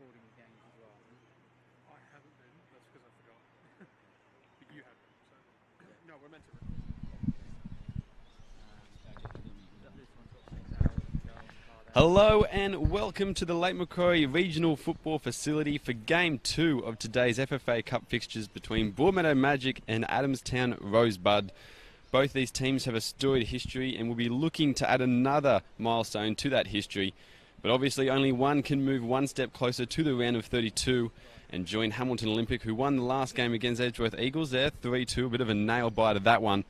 recording games as well. I haven't been. That's because I forgot. But you have been. So no, we're meant to record. Hello and welcome to the Lake Macquarie Regional Football Facility for Game 2 of today's FFA Cup fixtures between Broadmeadow Magic and Adamstown Rosebud. Both these teams have a storied history and will be looking to add another milestone to that history. But obviously only one can move one step closer to the round of 32 and join Hamilton Olympic, who won the last game against Edgeworth Eagles there, 3-2, a bit of a nail biter that one.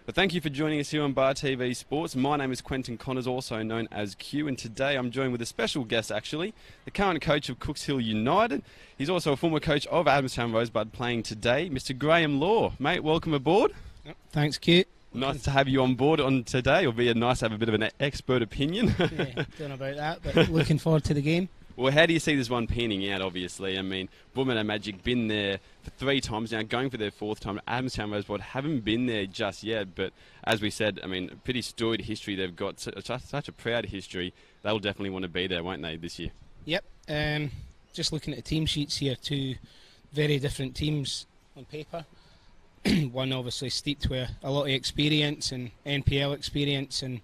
But thank you for joining us here on Bar TV Sports. My name is Quentin Connors, also known as Q, and today I'm joined with a special guest actually, the current coach of Cooks Hill United. He's also a former coach of Adamstown Rosebud playing today, Mr. Graham Law. Mate, welcome aboard. Yep. Thanks, Q. Nice to have you on board on today. It'll be nice to have a bit of an expert opinion. Yeah, don't know about that, but looking forward to the game. Well, how do you see this one panning out, obviously? I mean, Broadmeadow Magic been there for 3 times now, going for their 4th time. Adamstown Rosebud haven't been there just yet, but as we said, I mean, pretty storied history. They've got such a proud history. They'll definitely want to be there, won't they, this year? Yep. Just looking at the team sheets here, 2 very different teams on paper. One obviously steeped with a lot of experience and NPL experience, and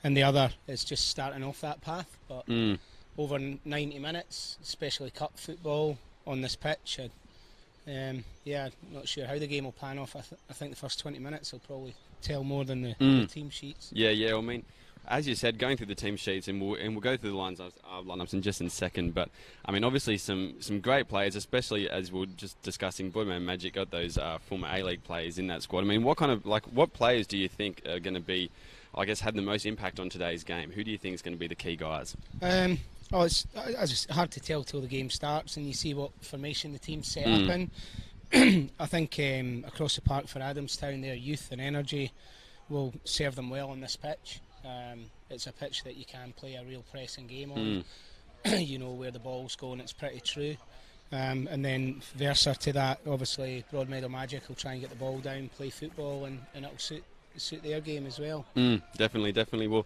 the other is just starting off that path. But over 90 minutes, especially cup football on this pitch, yeah, not sure how the game will pan off. I think the first 20 minutes will probably tell more than the team sheets. Yeah. I mean, as you said, going through the team sheets, and we'll go through the lineups in just a second. But I mean, obviously some great players, especially as we were just discussing. Broadmeadow Magic got those former A-League players in that squad. I mean, what players do you think are going to be, I guess, had the most impact on today's game? Who do you think is going to be the key guys? It's just hard to tell till the game starts and you see what formation the team's set up in. I think across the park for Adamstown, their youth and energy will serve them well on this pitch. It's a pitch that you can play a real pressing game on. You know where the ball's going, it's pretty true. And then versa to that, obviously Broadmeadow Magic will try and get the ball down, play football, and it'll suit their game as well. Definitely. Well,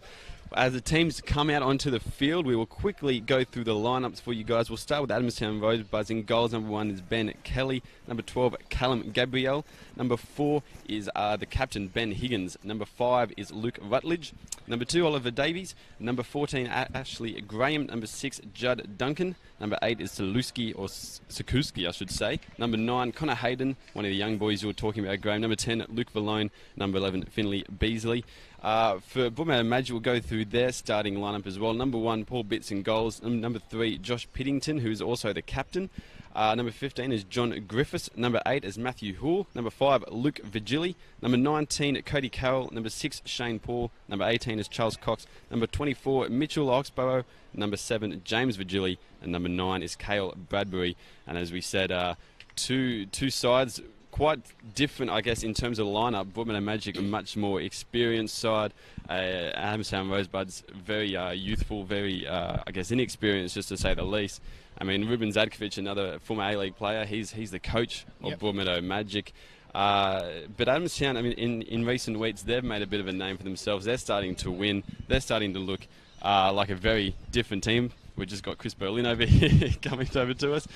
as the teams come out onto the field, we will quickly go through the lineups for you guys. We'll start with Adamstown Rosebuds. In goals, number 1 is Ben Kelly. Number 12, Callum Gabriel. Number 4 is the captain, Ben Higgins. Number 5 is Luke Rutledge. Number 2, Oliver Davies. Number 14, Ashley Graham. Number 6, Judd Duncan. Number 8 is Sikuski, I should say. Number 9, Connor Hayden, one of the young boys you were talking about, Graham. Number 10, Luke Valone. Number 11, Finley Beasley. For Broadmeadow Magic, we'll go through their starting lineup as well. Number 1, Paul Bitts in goals. Number 3, Josh Piddington, who is also the captain. Number 15 is John Griffiths. Number 8 is Matthew Houle. Number 5, Luke Vigili. Number 19, Cody Carroll. Number 6, Shane Paul. Number 18 is Charles Cox. Number 24, Mitchell Oxborough. Number 7, James Vigili. And number 9 is Cale Bradbury. And as we said, two sides quite different, I guess, in terms of lineup. Broadmeadow Magic, a much more experienced side. Adamstown Rosebuds, very youthful, very, I guess, inexperienced, just to say the least. I mean, Ruben Zadkovic, another former A-League player, he's the coach of Broadmeadow Magic. But Adamstown, I mean, in recent weeks, they've made a bit of a name for themselves. They're starting to win. They're starting to look like a very different team. We just got Chris Berlin over here coming over to us.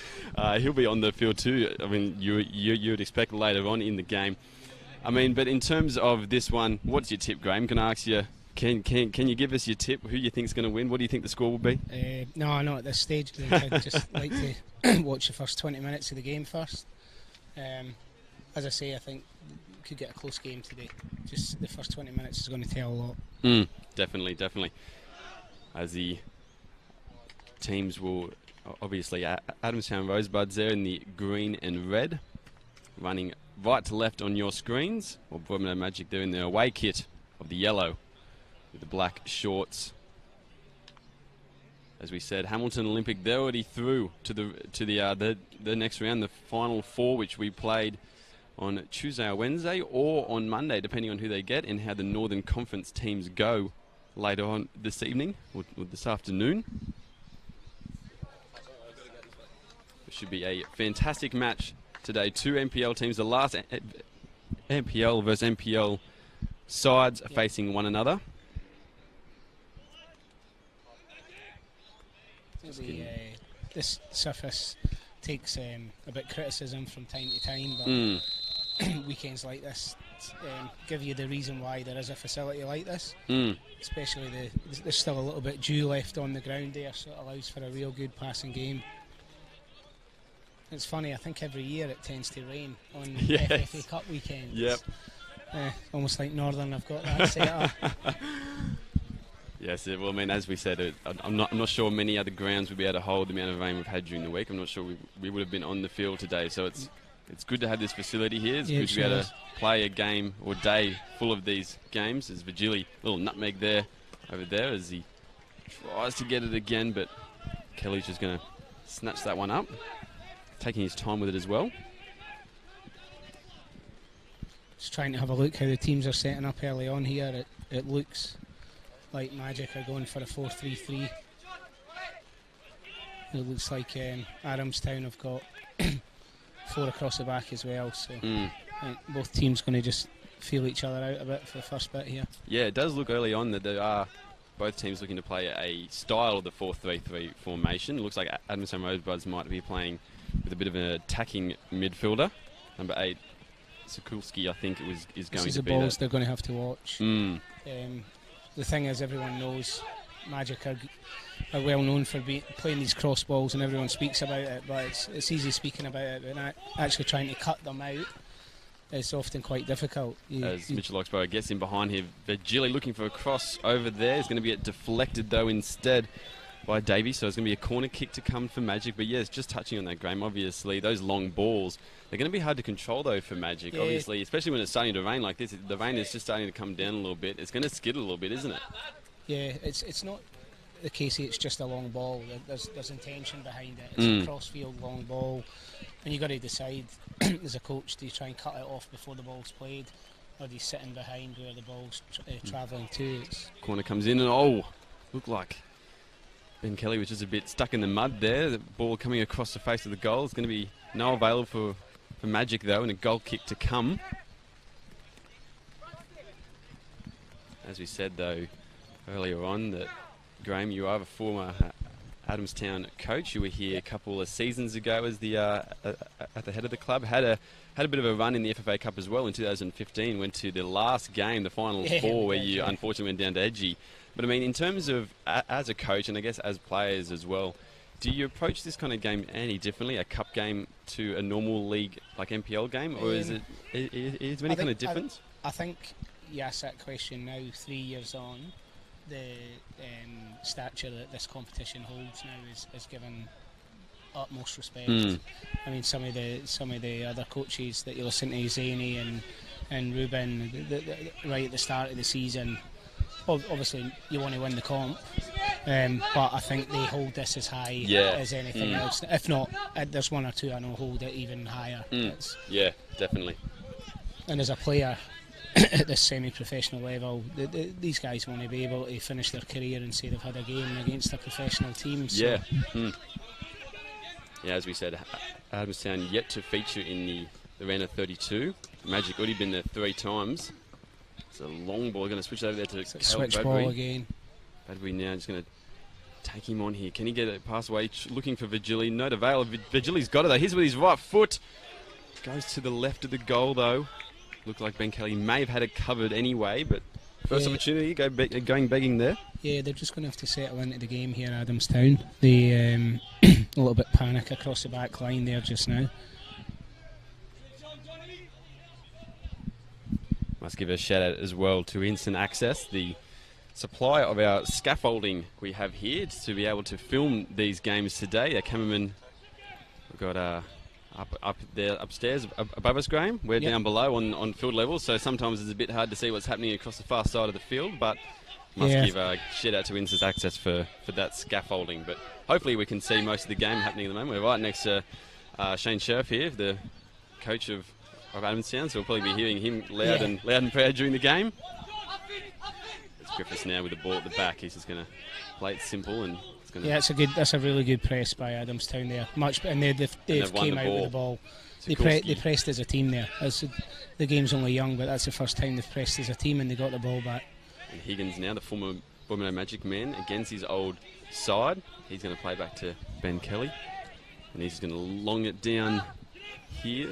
He'll be on the field too. I mean, you would expect later on in the game. I mean, but in terms of this one, what's your tip, Graham? Can I ask you? Can you give us your tip? Who you think's going to win? What do you think the score will be? No, not at this stage. I'd just like to watch the first 20 minutes of the game first. As I say, I think we could get a close game today. Just the first 20 minutes is going to tell a lot. Definitely. As the teams will obviously Adamstown Rosebuds there in the green and red, running right to left on your screens, or Broadmeadow Magic there in the away kit of the yellow with the black shorts. As we said, Hamilton Olympic, they're already through to the next round, the final 4, which we played on Tuesday or Wednesday or on Monday, depending on who they get and how the Northern Conference teams go later on this evening or this afternoon. Should be a fantastic match today. 2 NPL teams, the last NPL versus NPL sides are facing one another. It'll be this surface takes a bit criticism from time to time, but weekends like this give you the reason why there is a facility like this. Especially there's still a little bit dew left on the ground there, so it allows for a real good passing game. It's funny, I think every year it tends to rain on FFA Cup weekends. Yep. Almost like Northern have got that set up. Yes, well, I mean, as we said, I'm not sure many other grounds would be able to hold the amount of rain we've had during the week. I'm not sure we would have been on the field today, so it's good to have this facility here. It's good to be able to play a game or day full of these games. There's Vigili, little nutmeg there, over there, as he tries to get it again, but Kelly's just going to snatch that one up, taking his time with it as well. Just trying to have a look how the teams are setting up early on here. It looks like Magic are going for a 4-3-3. It looks like Adamstown have got 4 across the back as well, so I think both teams going to just feel each other out a bit for the first bit here. Yeah, it does look early on that there are both teams looking to play a style of the 4-3-3 formation. It looks like Adamstown Rosebuds might be playing with a bit of an attacking midfielder. Number 8, Sokulski, I think is going to be the balls they're going to have to watch. The thing is, everyone knows Magic are well known for playing these cross balls, and everyone speaks about it, but it's easy speaking about it, but actually trying to cut them out is often quite difficult. As Mitchell Oxborough gets in behind here, Vigili looking for a cross over there. It's going to be deflected though instead by Davey, so it's going to be a corner kick to come for Magic. But yes, just touching on that, Graham, obviously those long balls, they're going to be hard to control though for Magic, obviously, especially when it's starting to rain like this. The rain is just starting to come down a little bit. It's going to skid a little bit, isn't it? Yeah, it's not the case it's just a long ball. There's intention behind it. It's a cross-field long ball, and you've got to decide as a coach, do you try and cut it off before the ball's played, or do you sit in behind where the ball's travelling to? Corner comes in and looked like Ben Kelly was just a bit stuck in the mud there. The ball coming across the face of the goal. It's going to be no available for Magic though, and a goal kick to come. As we said though earlier on, that Graham, you are a former Adamstown coach. You were here a couple of seasons ago as the at the head of the club. Had a bit of a run in the FFA Cup as well in 2015. Went to the last game, the final 4, where you unfortunately went down to Edgy. But I mean, in terms of as a coach, and I guess as players as well, do you approach this kind of game any differently, a cup game to a normal league like NPL game, or is there any kind of difference? I think you ask that question now, 3 years on. The stature that this competition holds now is given utmost respect. I mean, some of the other coaches that you listen to, Zany and Ruben, right at the start of the season, obviously you want to win the comp, but I think they hold this as high as anything else. If not, there's 1 or 2 I know hold it even higher. Yeah, definitely. And as a player at this semi-professional level, these guys want to be able to finish their career and say they've had a game against a professional team. So. Yeah, as we said, Adamstown yet to feature in the round of 32. Magic already been there 3 times. It's a long ball. Going to switch over there to switch ball again. Bradbury now just going to take him on here. Can he get it pass away? Looking for Vigili. No avail. Vigili's got it though. Here's with his right foot. Goes to the left of the goal though. Looked like Ben Kelly may have had it covered anyway, but first opportunity going begging there. Yeah, they're just going to have to settle into the game here, Adamstown. They a little bit panic across the back line there just now. Must give a shout out as well to Instant Access, the supplier of our scaffolding we have here to be able to film these games today. Our cameraman, we've got up there upstairs above us, Graham. We're down below on field level, so sometimes it's a bit hard to see what's happening across the far side of the field, but must give a shout out to Instant Access for that scaffolding. But hopefully we can see most of the game happening at the moment. We're right next to Shane Sheriff here, the coach of Adamstown, so we'll probably be hearing him loud and proud during the game. It's Griffiths now with the ball at the back. He's just going to play it simple and. That's a really good press by Adamstown there. And they've came out with the ball. They pressed as a team there. The game's only young, but that's the first time they've pressed as a team and they got the ball back. And Higgins now, the former Broadmeadow Magic man against his old side. He's going to play back to Ben Kelly. And he's going to long it down here.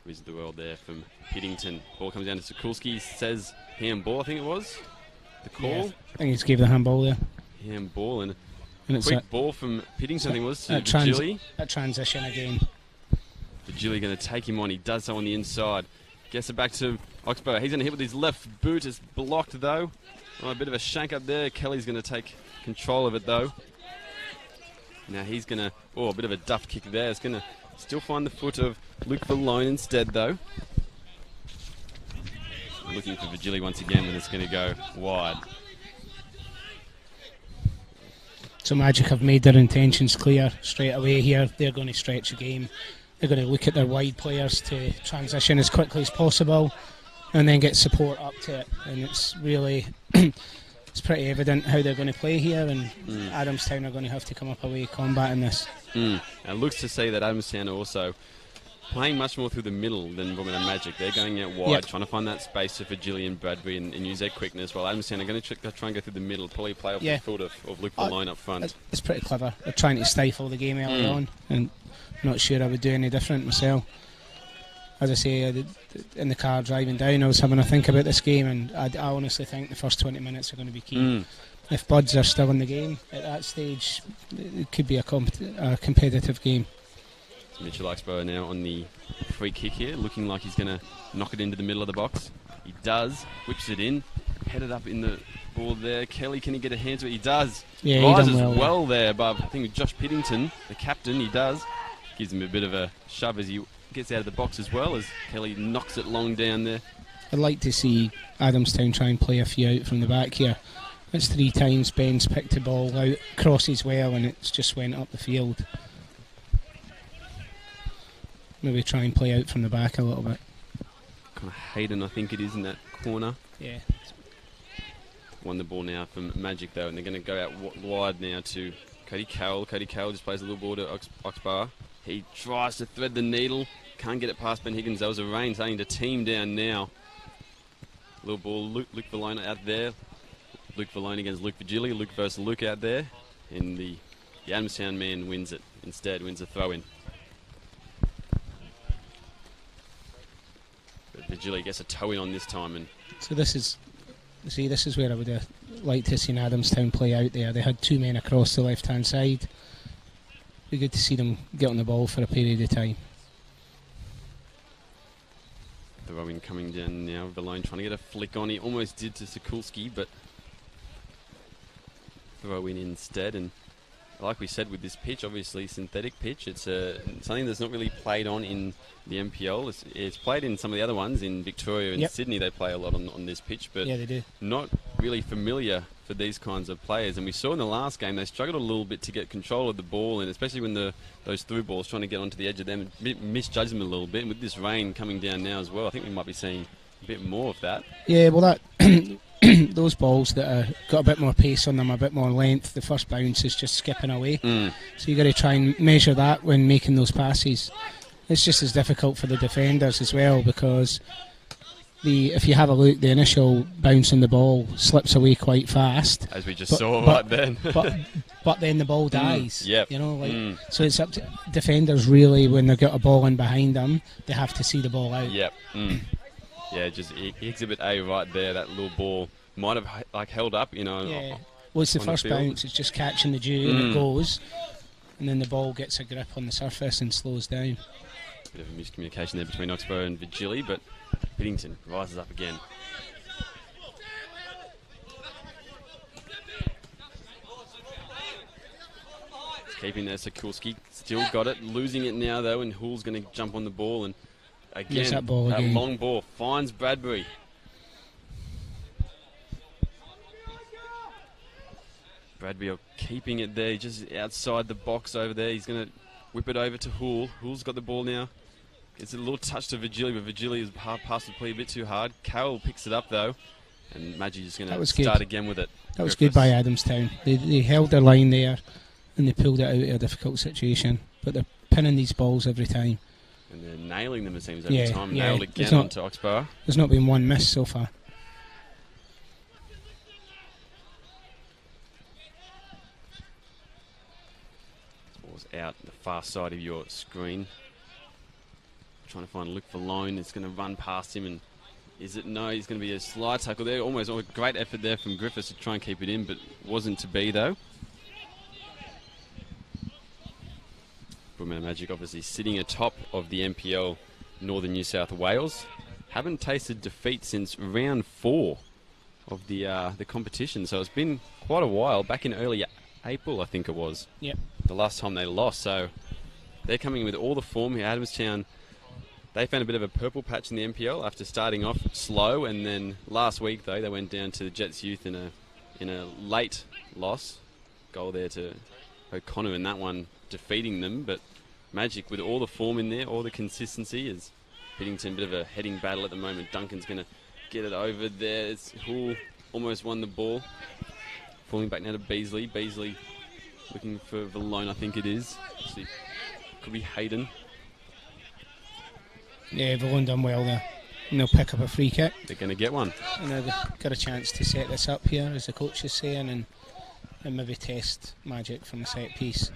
Wizard the world there from Piddington. Ball comes down to Sokulski. Says handball, I think it was. The call. Yeah, I think he's gave the handball there. Handball and And quick ball from Piddington, I think it was, to Vigili. A transition again. Vigili going to take him on. He does so on the inside. Gets it back to Oxbow. He's going to hit with his left boot. It's blocked, though. Oh, a bit of a shank up there. Kelly's going to take control of it, though. Now he's going to... Oh, a bit of a duff kick there. It's going to still find the foot of Luke Valone instead, though. Looking for Vigili once again, but it's going to go wide. So Magic have made their intentions clear straight away here. They're going to stretch the game. They're going to look at their wide players to transition as quickly as possible and then get support up to it. And it's really, it's pretty evident how they're going to play here, and Adamstown are going to have to come up away combating this. It looks to say that Adamstown are also playing much more through the middle than Broadmeadow Magic. They're going out wide, trying to find that space for Vigili and Bradbury and use their quickness, while Adamstown are going to try and go through the middle, probably play off the foot of Luke Valone up front. It's pretty clever. They're trying to stifle the game early on, and I'm not sure I would do any different myself. As I say, in the car driving down, I was having a think about this game, and I honestly think the first 20 minutes are going to be key. If Buds are still in the game at that stage, it could be a competitive game. Mitchell Oxbow now on the free kick here, looking like he's going to knock it into the middle of the box. He does, whips it in, headed up in the ball there. Kelly, can he get a hand to it? He does. Yeah, rises he done well there above, I think, with Josh Piddington, the captain. He does. Gives him a bit of a shove as he gets out of the box as well, as Kelly knocks it long down there. I'd like to see Adamstown try and play a few out from the back here. It's 3 times Ben's picked the ball out, crosses well, and it's just went up the field. Maybe try and play out from the back a little bit. Kind of Hayden, I think it is, in that corner. Yeah. Won the ball now from Magic, though, and they're going to go out wide now to Cody Carroll. Cody Carroll just plays a little ball to Oxbar. He tries to thread the needle. Can't get it past Ben Higgins. There was a rain starting to team down now. Little ball, Luke Valone out there. Luke Valone against Luke Vigili. Luke versus Luke out there. And the Adamstown man wins it. Instead, wins a throw-in. Vigili gets a toe in on this time, and so this is where I would have liked to see Adamstown play out there. They had 2 men across the left-hand side. Be good to see them get on the ball for a period of time. The throw-in coming down now. Valone trying to get a flick on. He almost did to Sokulski, but throw in instead. And like we said, with this pitch, obviously synthetic pitch, it's something that's not really played on in the MPL. It's played in some of the other ones. In Victoria and Sydney, they play a lot on this pitch, but yeah, they do. Not really familiar for these kinds of players. And we saw in the last game they struggled a little bit to get control of the ball, and especially when those through balls trying to get onto the edge of them, misjudged them a little bit. And with this rain coming down now as well, I think we might be seeing a bit more of that. Yeah, well, that those balls that are got a bit more pace on them, a bit more length, the first bounce is just skipping away. So you got to try and measure that when making those passes. It's just as difficult for the defenders as well, because if you have a look, the initial bounce on the ball slips away quite fast, as we just saw right then. but then the ball dies. Yep. You know, so it's up to defenders really, when they've got a ball in behind them, they have to see the ball out. Yep. Yeah, just exhibit A right there. That little ball might have held up, you know. Yeah. Well, it's the first bounce. It's just catching the dew and it goes, and then the ball gets a grip on the surface and slows down. Bit of a miscommunication there between Oxbow and Vigili, but Piddington rises up again. Keeping there, Sokulski still got it, losing it now though, and Hull's going to jump on the ball, and again, that long ball finds Bradbury. Bradbury keeping it there, just outside the box over there. He's going to whip it over to Hull. Hull's got the ball now. Gets a little touch to Vigili, but Vigili has passed the play a bit too hard. Carroll picks it up though, and Maggi just going to start again with it. That was good by Adamstown. They held their line there, and they pulled it out of a difficult situation. But they're pinning these balls every time. And they're nailing them, it seems, every time. Nailed again onto Oxbow. There's not been one miss so far. far side of your screen. Trying to find Luke Valone. It's going to run past him, and is it? No, he's going to be a slide tackle there. Almost a great effort there from Griffiths to try and keep it in, but wasn't to be though. Broadmeadow Magic obviously sitting atop of the NPL Northern New South Wales. Haven't tasted defeat since round 4 of the competition, so it's been quite a while. Back in early April, I think it was. Yep. The last time they lost, so they're coming with all the form here. Adamstown, they found a bit of a purple patch in the NPL after starting off slow, and then last week though they went down to the Jets Youth in a late loss. Goal there to O'Connor in that one, defeating them. But Magic with all the form in there, all the consistency, is hitting to a bit of a heading battle at the moment. Duncan's going to get it over there. It's Hull almost won the ball. Falling back now to Beasley. Beasley looking for Valone, I think it is. Actually, could be Hayden. Yeah, Valone done well there. And they'll pick up a free kick. They're going to get one. And they've got a chance to set this up here, as the coach is saying, and maybe test Magic from a set piece.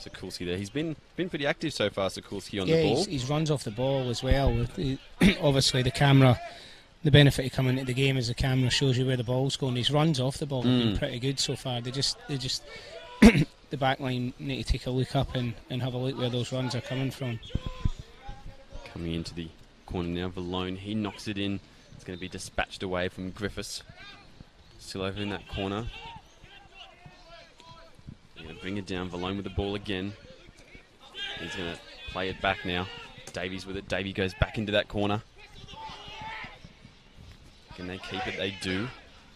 Sikulski there. He's been pretty active so far, Sikulski, on the ball. Yeah, he runs off the ball as well. Obviously, the camera, the benefit of coming into the game is the camera shows you where the ball's going. His runs off the ball have been pretty good so far. They just the back line need to take a look up and have a look where those runs are coming from. Coming into the corner now, Valone, he knocks it in. It's going to be dispatched away from Griffiths. Still over in that corner. They're going to bring it down. Valone with the ball again. He's going to play it back now. Davies with it. Davey goes back into that corner. Can they keep it? They do.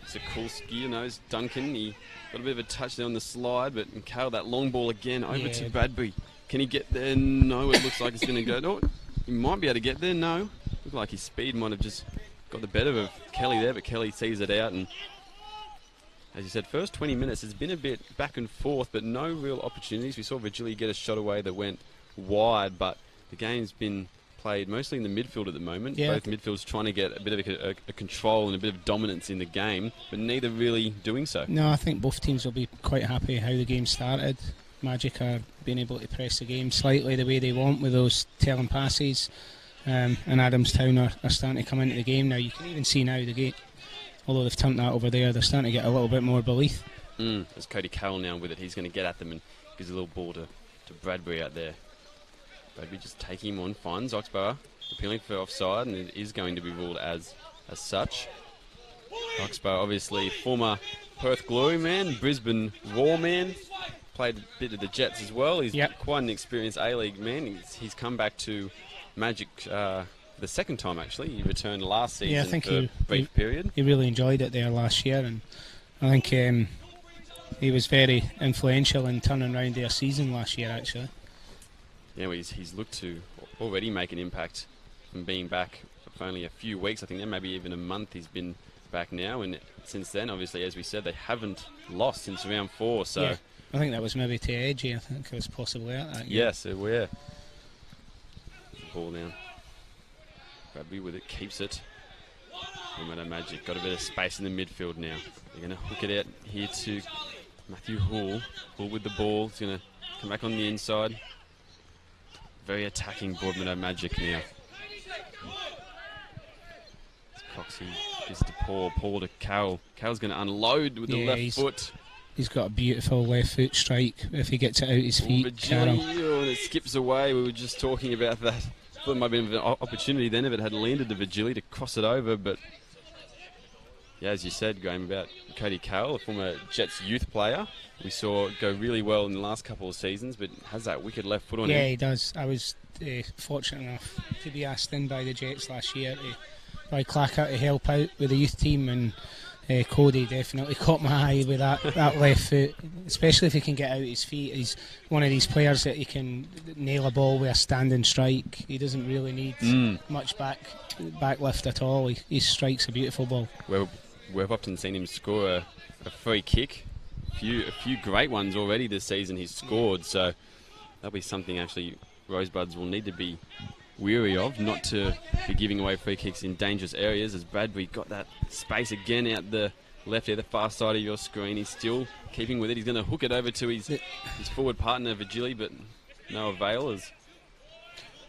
Sikulski, knows Duncan. He got a bit of a touch there on the slide, but Mikhail, that long ball again over to Bradbury. Can he get there? No, it looks like it's going to go. No, he might be able to get there. No. Looked like his speed might have just got the better of Kelly there, but Kelly sees it out. And as you said, first 20 minutes, it's been a bit back and forth, but no real opportunities. We saw Virgili get a shot away that went wide, but the game's been played mostly in the midfield at the moment. Yeah. Both midfields trying to get a bit of a control and a bit of dominance in the game, but neither really doing so. No, I think both teams will be quite happy how the game started. Magic are being able to press the game slightly the way they want with those telling passes, and Adamstown are starting to come into the game now. You can even see now the gate, although they've turned that over there, they're starting to get a little bit more belief. There's Cody Carroll now with it. He's going to get at them and gives a little ball to Bradbury out there. Bradbury just taking him on, finds Oxbow, appealing for offside, and it is going to be ruled as such. Oxbow, obviously former Perth Glory man, Brisbane Roar man, played a bit of the Jets as well. He's quite an experienced A-League man. He's come back to Magic the second time, actually. He returned last season, I think, for a brief period. He really enjoyed it there last year, and I think he was very influential in turning around their season last year, actually. Yeah, well, he's looked to already make an impact from being back for only a few weeks. I think maybe even a month he's been back now, and since then, obviously, as we said, they haven't lost since round 4. So yeah, I think that was maybe to Edgy. I think it was possibly at that. Yes, it were. Ball now. Bradbury with it, keeps it. Broadmeadow Magic got a bit of space in the midfield now. They're going to hook it out here to Matthew Hull. Hull with the ball. He's going to come back on the inside. Very attacking Broadmeadow Magic now. Coxie gives it to Paul to Carroll. Carroll's going to unload with the left foot. He's got a beautiful left foot strike if he gets it out his feet. Carroll. And it skips away. We were just talking about that. I thought it might have been an opportunity then if it had landed to Virgili to cross it over, but yeah, as you said, Graham, about Cody Carroll, a former Jets youth player. We saw go really well in the last couple of seasons, but has that wicked left foot on him. Yeah, he does. I was fortunate enough to be asked in by the Jets last year by Clacker to help out with the youth team, and Cody definitely caught my eye with that left foot, especially if he can get out his feet. He's one of these players that he can nail a ball with a standing strike. He doesn't really need much back lift at all. He strikes a beautiful ball. Well, we've often seen him score a free kick. A few great ones already this season he's scored, so that'll be something actually Rosebuds will need to be weary of, not to be giving away free kicks in dangerous areas, as Bradbury got that space again out the left here, the far side of your screen. He's still keeping with it. He's going to hook it over to his forward partner, Vigili, but no avail.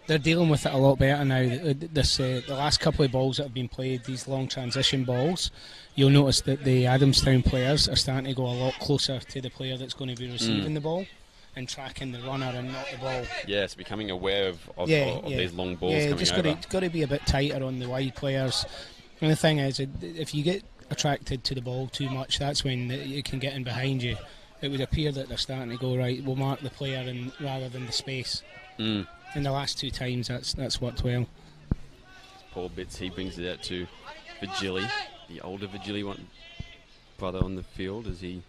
They're dealing with it a lot better now. The last couple of balls that have been played, these long transition balls, you'll notice that the Adamstown players are starting to go a lot closer to the player that's going to be receiving the ball and tracking the runner and not the ball. Yes, becoming aware of these long balls coming just over. got to be a bit tighter on the wide players. And the thing is, if you get attracted to the ball too much, that's when it can get in behind you. It would appear that they're starting to go, right, we'll mark the player rather than the space. In the last 2 times, that's worked well. Paul Bitts, he brings it out to Vigili, the older Vigili brother on the field, as he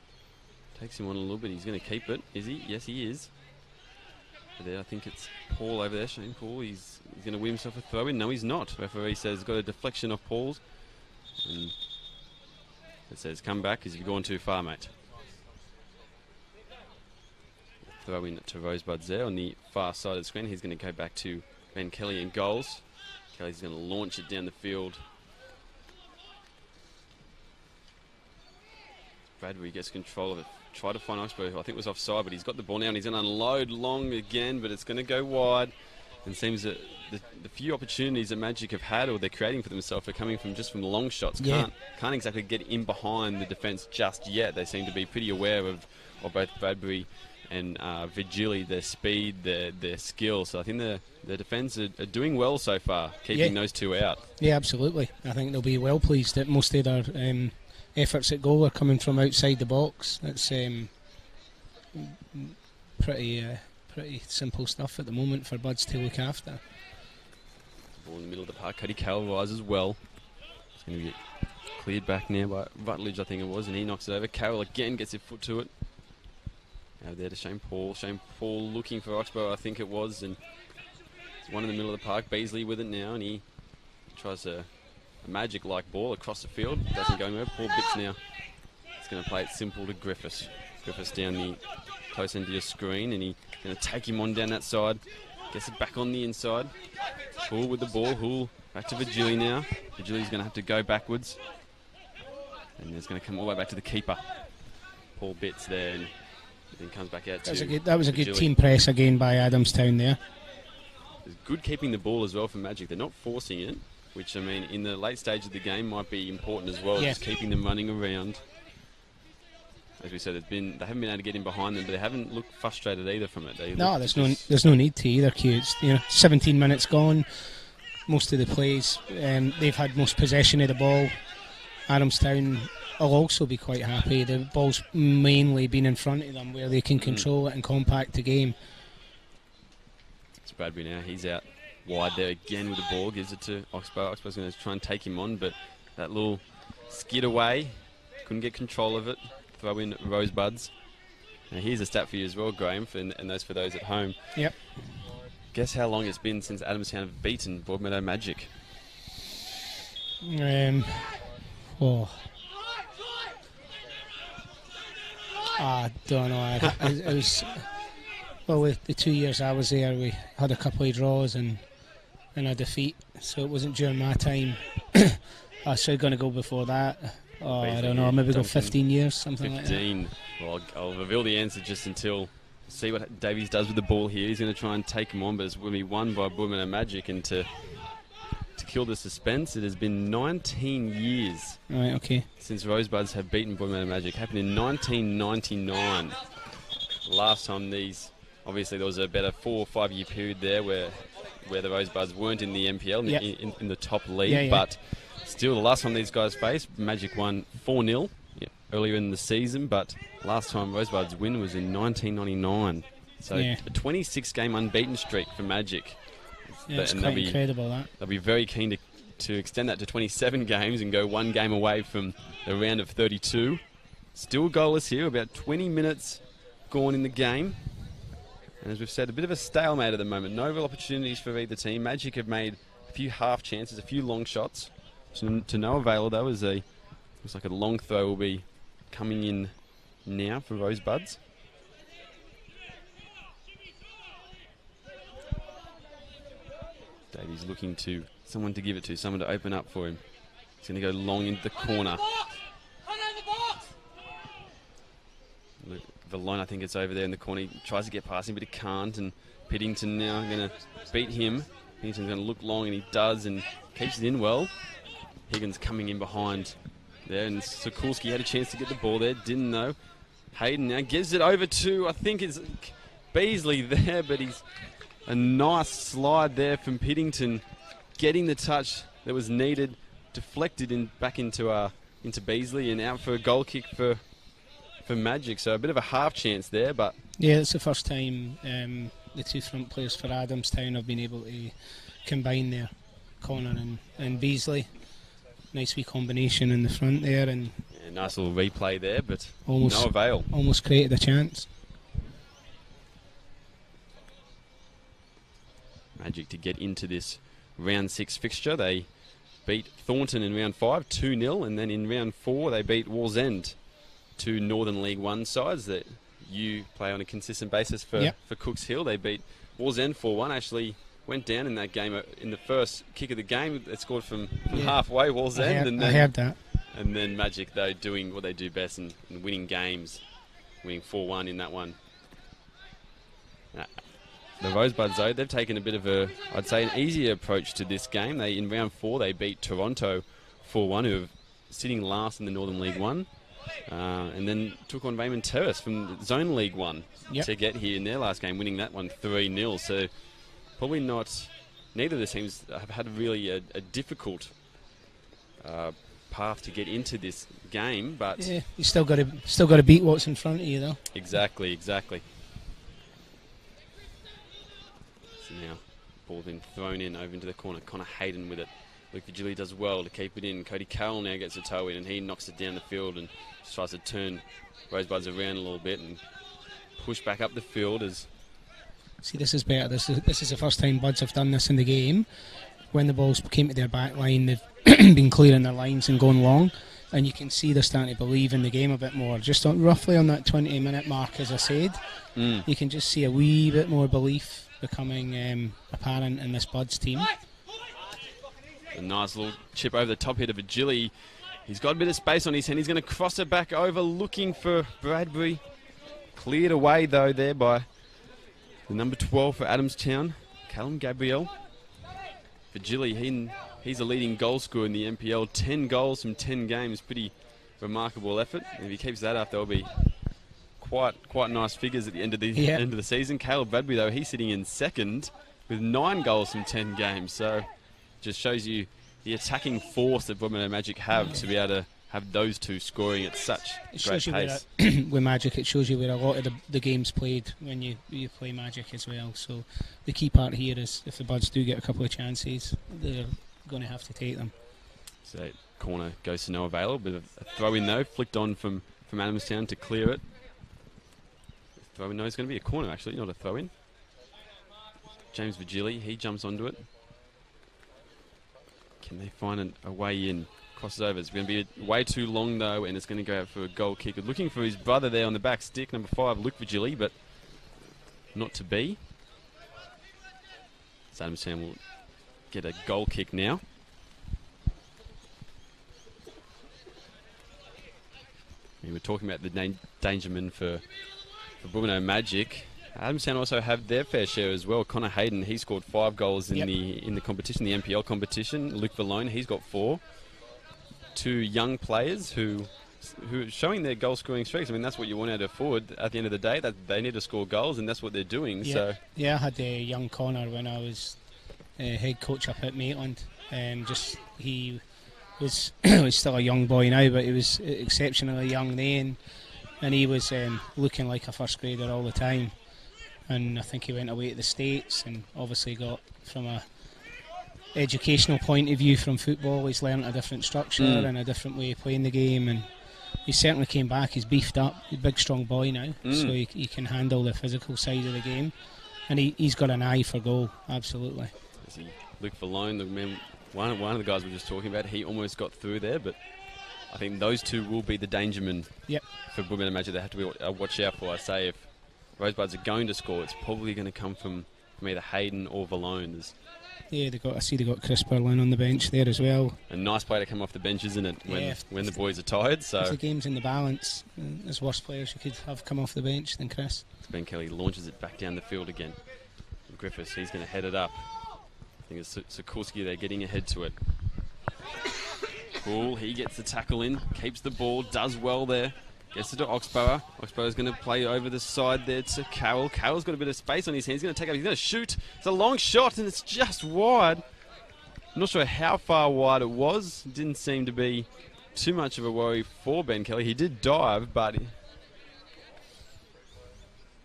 takes him on a little bit. He's going to keep it, is he? Yes, he is. There, I think it's Paul over there, Shane Paul. He's going to win himself a throw in. No, he's not. Referee says got a deflection off Paul's. And it says come back because you've gone too far, mate. Throw in to Rosebuds there on the far side of the screen. He's going to go back to Ben Kelly in goals. Kelly's going to launch it down the field. Bradbury gets control of it. Try to find Oxbow, who I think was offside, but he's got the ball now and he's going to unload long again, but it's going to go wide. And seems that the few opportunities that Magic have had, or they're creating for themselves, are coming from just from long shots. Can't exactly get in behind the defence just yet. They seem to be pretty aware of both Bradbury and Vigili, their speed, their skill. So I think the defence are doing well so far, keeping those two out. Yeah, absolutely. I think they'll be well pleased that most of their efforts at goal are coming from outside the box. That's pretty simple stuff at the moment for Buds to look after. Ball in the middle of the park. Cody Carroll rises well. It's going to get cleared back now by Rutledge, I think it was, and he knocks it over. Carroll again gets his foot to it. Now there to Shane Paul. Shane Paul looking for Oxbow, I think it was, and it's one in the middle of the park. Beasley with it now, and he tries a Magic-like ball across the field. Doesn't go anywhere. Paul Bitts now. He's going to play it simple to Griffiths. Griffiths down the close end of your screen, and he's going to take him on down that side. Gets it back on the inside. Hull with the ball. Hull back to Vigili now. Vigili's going to have to go backwards. And it's going to come all the way back to the keeper. Paul Bitts there, and then comes back out that was a good team press again by Adamstown there. It's good keeping the ball as well for Magic. They're not forcing it, which, I mean, in the late stage of the game might be important as well, just keeping them running around. As we said, they haven't been able to get in behind them, but they haven't looked frustrated either from it. There's no need to either, Q. It's 17 minutes gone. Most of the plays, they've had most possession of the ball. Adamstown will also be quite happy. The ball's mainly been in front of them where they can control it and compact the game. It's Bradbury now. He's out wide there again with the ball. Gives it to Oxbow. Oxbow's going to try and take him on, but that little skid away. Couldn't get control of it. Throw in Rosebuds. Now here's a stat for you as well, Graham, and those for those at home. Yep. Guess how long it's been since Adamstown have beaten Broadmeadow Magic? I don't know. It was with the 2 years I was there, we had a couple of draws and a defeat, so it wasn't during my time. I was going to go before that. I don't know, maybe go 15 years, something 15. Like that. Well, I'll reveal the answer just until see what Davies does with the ball here. He's going to try and take him on, but it's going to be won by Broadmeadow Magic, and to kill the suspense, it has been 19 years since Rosebuds have beaten Broadmeadow Magic. Happened in 1999. Last time obviously there was a better 4 or 5 year period there where the Rosebuds weren't in the NPL, in the top league, but still, the last time these guys faced, Magic won 4-0 earlier in the season, but last time Rosebuds win was in 1999. So a 26-game unbeaten streak for Magic. It's quite incredible, that. They'll be very keen to extend that to 27 games and go 1 game away from the round of 32. Still goalless here, about 20 minutes gone in the game. And as we've said, a bit of a stalemate at the moment. No real opportunities for either team. Magic have made a few half chances, a few long shots. To no avail, though, as looks like a long throw will be coming in now for Rosebuds. Davies looking to someone to give it to, someone to open up for him. He's going to go long into the corner. Valone, I think it's over there in the corner. He tries to get past him, but he can't. And Piddington now going to beat him. Piddington's going to look long, and he does, and keeps it in well. Higgins coming in behind there, and Sokulski had a chance to get the ball there, didn't know. Hayden now gives it over to, I think it's Beasley there, but he's a nice slide there from Piddington, getting the touch that was needed, deflected back into Beasley, and out for a goal kick for Magic. So a bit of a half chance there, but yeah, it's the first time the two front players for Adamstown have been able to combine there, Connor and Beasley. Nice wee combination in the front there, and yeah, nice little replay there, but almost, no avail. Almost created a chance. Magic to get into this round 6 fixture. They beat Thornton in round 5 2-0, and then in round 4 they beat Wallsend, 2 Northern League 1 sides that you play on a consistent basis for Cooks Hill. They beat Wallsend 4-1. Actually went down in that game in the first kick of the game. They scored from halfway, Wallsend. I heard that. And then Magic, though, doing what they do best and winning games, winning 4-1 in that one. The Rosebuds, though, they've taken a bit of I'd say, an easier approach to this game. In round 4, they beat Toronto 4-1, who are sitting last in the Northern League 1. And then took on Raymond Terrace from Zone League 1 to get here in their last game, winning that one 3-0. So probably not, neither of the teams have had really a difficult path to get into this game, but yeah, you still got to beat what's in front of you, though. Exactly. So now ball then thrown in over into the corner. Connor Hayden with it. Luke Vigili does well to keep it in. Cody Carroll now gets a toe in, and he knocks it down the field and just tries to turn Rosebuds around a little bit and push back up the field. See, this is better. This is the first time Buds have done this in the game. When the balls came to their back line, they've been clearing their lines and going long, and you can see they're starting to believe in the game a bit more. Just roughly on that 20-minute mark, as I said, you can just see a wee bit more belief becoming apparent in this Buds team. A nice little chip over the top here to Vigili. He's got a bit of space on his hand. He's going to cross it back over, looking for Bradbury. Cleared away, though, there by the number 12 for Adamstown, Callum Gabriel. Vigili, he's a leading goal scorer in the NPL. 10 goals from 10 games. Pretty remarkable effort. And if he keeps that up, there'll be quite nice figures at the end of the end of the season. Caleb Bradbury, though, he's sitting in second with 9 goals from 10 games. So just shows you the attacking force that Broadmeadow Magic have to be able to have those two scoring at such great pace. With Magic, it shows you where a lot of the game's played when you play Magic as well. So the key part here is if the Buds do get a couple of chances, they're going to have to take them. So corner goes to no avail. Bit of a throw in though, flicked on from Adamstown to clear it. Throw in, no, it's going to be a corner actually, not a throw in. James Vigili, he jumps onto it. Can they find a way in? Crosses over. It's going to be way too long though, and it's going to go out for a goal kick. Looking for his brother there on the back stick, number 5, Luke Vigili, but not to be. So Adamstown will get a goal kick now. We were talking about the dangerman for Broadmeadow Magic. Adamstown also have their fair share as well. Connor Hayden, he scored 5 goals in the competition, the NPL competition. Luke Valone, he's got 4. 2 young players who are showing their goal scoring streaks. I mean, that's what you want out of forward at the end of the day. That they need to score goals, and that's what they're doing. Yeah, I had young Connor when I was head coach up at Maitland. He was he's still a young boy now, but he was exceptionally young then, and he was looking like a first grader all the time. And I think he went away to the States and obviously got, from a educational point of view from football, he's learned a different structure and a different way of playing the game, and he certainly came back. He's beefed up. He's a big strong boy now, so he can handle the physical side of the game, and he's got an eye for goal, absolutely. Luke Valone, one of the guys we were just talking about, he almost got through there, but I think those two will be the dangermen for Broadmeadow Magic. They have to be watch out for. I say if Rosebuds are going to score, it's probably going to come from either Hayden or Valone. There's Yeah, I see they got Chris Berlin on the bench there as well. A nice play to come off the bench, isn't it? When the boys are tired. So if the game's in the balance, there's worse players you could have come off the bench than Chris. Ben Kelly launches it back down the field again. Griffiths, he's going to head it up. I think it's Sikorski there getting ahead to it. Cool, he gets the tackle in, keeps the ball, does well there. Gets it to Oxbow. Oxbow's going to play over the side there to Carroll. Carroll's got a bit of space on his hands. He's going to take up. He's going to shoot. It's a long shot and it's just wide. I'm not sure how far wide it was. It didn't seem to be too much of a worry for Ben Kelly. He did dive, but...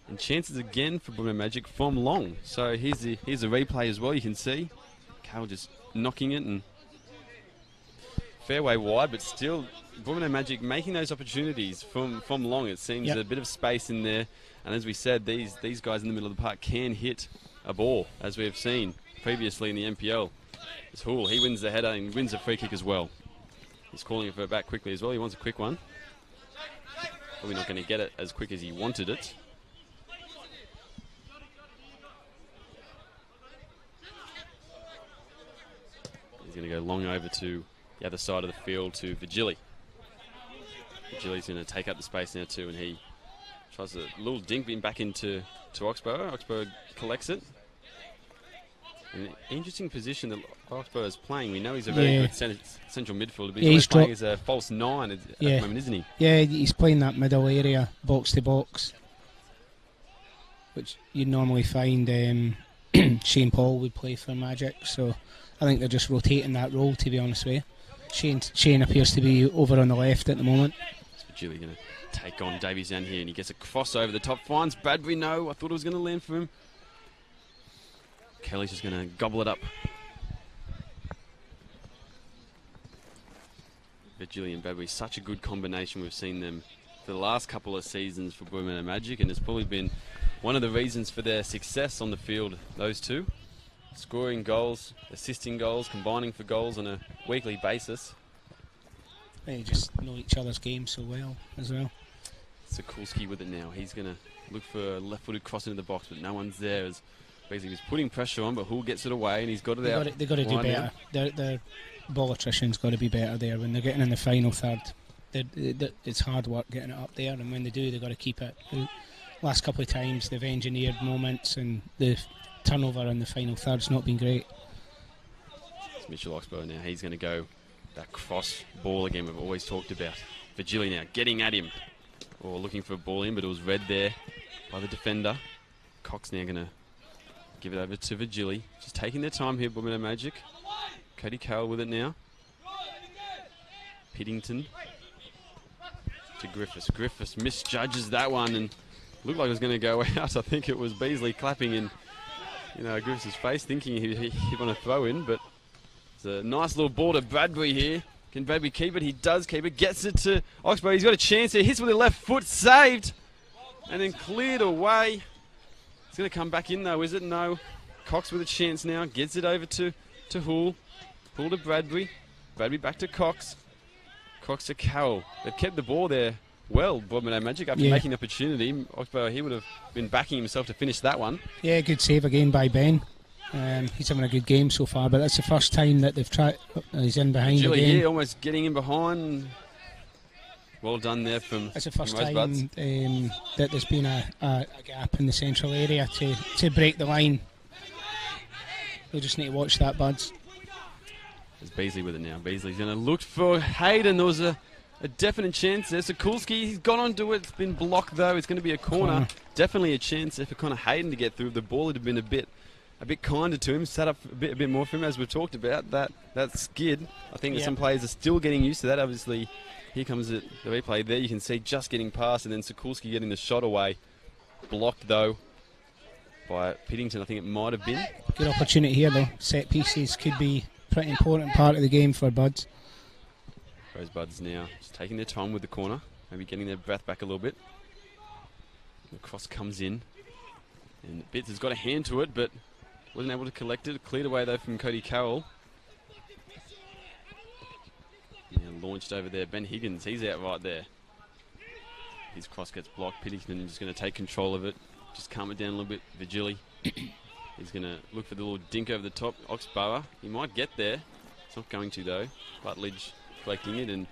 And chances again for Broadmeadow Magic from long. So here's a replay as well. You can see Carroll just knocking it and fairway wide, but still Broadmeadow Magic making those opportunities from long. It seems a bit of space in there, and as we said, these guys in the middle of the park can hit a ball, as we have seen previously in the NPL. It's Hool, he wins the header and wins a free kick as well. He's calling it for back quickly as well. He wants a quick one. Probably not going to get it as quick as he wanted it. He's going to go long over to the other side of the field to Vigili. Vigili's going to take up the space now too, and he tries a little dink back into Oxbow. Oxbow collects it. An interesting position that Oxbow is playing. We know he's a very good central midfielder, but he's playing as a false 9 at the moment, isn't he? Yeah, he's playing that middle area, box to box, which you'd normally find Shane Paul would play for Magic, so I think they're just rotating that role, to be honest with you. Shane appears to be over on the left at the moment. Vigili going to take on Davies down here, and he gets a cross over the top. Finds Bradbury. No, I thought it was going to land for him. Kelly's just going to gobble it up. Vigili and Bradbury, such a good combination. We've seen them for the last couple of seasons for Broadmeadow Magic, and it's probably been one of the reasons for their success on the field, those two. Scoring goals, assisting goals, combining for goals on a weekly basis. They just know each other's game so well as well. Sikorski with it now. He's going to look for a left-footed cross into the box, but no one's there. As basically he's putting pressure on, but Hull gets it away, and he's got it out. They've got to do better. Their ball attrition's got to be better there when they're getting in the final third. It's hard work getting it up there, and when they do, they've got to keep it. The last couple of times they've engineered moments, and the turnover in the final third's not been great. It's Mitchell Oxbow now. He's going to go that cross ball again we've always talked about. Vigili now getting at him, or looking for a ball in, but it was read there by the defender. Cox now going to give it over to Vigili. Just taking their time here, Broadmeadow Magic. Cody Carroll with it now. Piddington to Griffiths. Griffiths misjudges that one and looked like it was going to go out. I think it was Beasley clapping in Griffiths' face, thinking he'd want to throw in, but it's a nice little ball to Bradbury here. Can Bradbury keep it? He does keep it. Gets it to Oxbow. He's got a chance here. Hits with the left foot. Saved. And then cleared away. It's going to come back in though, is it? No. Cox with a chance now. Gets it over to Hull. Hull to Bradbury. Bradbury back to Cox. Cox to Carroll. They've kept the ball there well, Broadmeadow Magic, after making the opportunity. Oxbow, he would have been backing himself to finish that one. Yeah, good save again by Ben. He's having a good game so far, but that's the first time that they've tried. He's in behind again. Yeah, almost getting in behind. Well done there from That's the first time that there's been a gap in the central area to break the line. We'll just need to watch that, buds. There's Beasley with it now. Beasley's going to look for Hayden. There was a definite chance there. Sikorski, he's gone onto it. It's been blocked though. It's going to be a corner. Definitely a chance there for Connor Hayden to get through. The ball had been a bit kinder to him, set up a bit more for him, as we've talked about. That skid, I think that some players are still getting used to that. Obviously, here comes the replay there. You can see just getting past, and then Sikorski getting the shot away. Blocked though by Piddington, I think it might have been. Good opportunity here though. Set pieces could be a pretty important part of the game for Buds. Rosebuds now just taking their time with the corner, maybe getting their breath back a little bit. The cross comes in, and Bitts has got a hand to it, but wasn't able to collect it. Cleared away though from Cody Carroll. Now launched over there. Ben Higgins, he's out right there. His cross gets blocked. Piddington just going to take control of it. Just calm it down a little bit. Vigili. He's going to look for the little dink over the top. Oxborough, he might get there. It's not going to, though. Rutledge collecting it, and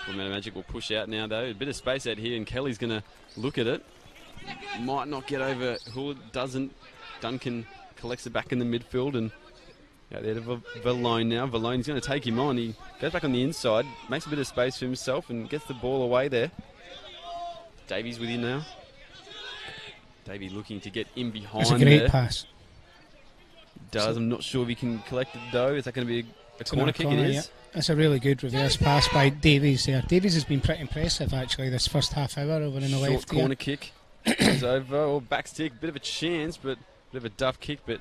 Broadmeadow Magic will push out now, though. A bit of space out here, and Kelly's going to look at it. Might not get over Hood, doesn't. Duncan collects it back in the midfield, and out there to Valone now. Valone's going to take him on. He goes back on the inside, makes a bit of space for himself, and gets the ball away there. Davies with him now. Davey looking to get in behind. It's a great there. pass. Does. I'm not sure if he can collect it, though. Is that going to be a corner kick? It is. Yeah. That's a really good reverse pass by Davies there. Davies has been pretty impressive, actually, this first half hour over in the Short left. Corner kick. Goes over, or back stick. Bit of a chance, but a bit of a duff kick. But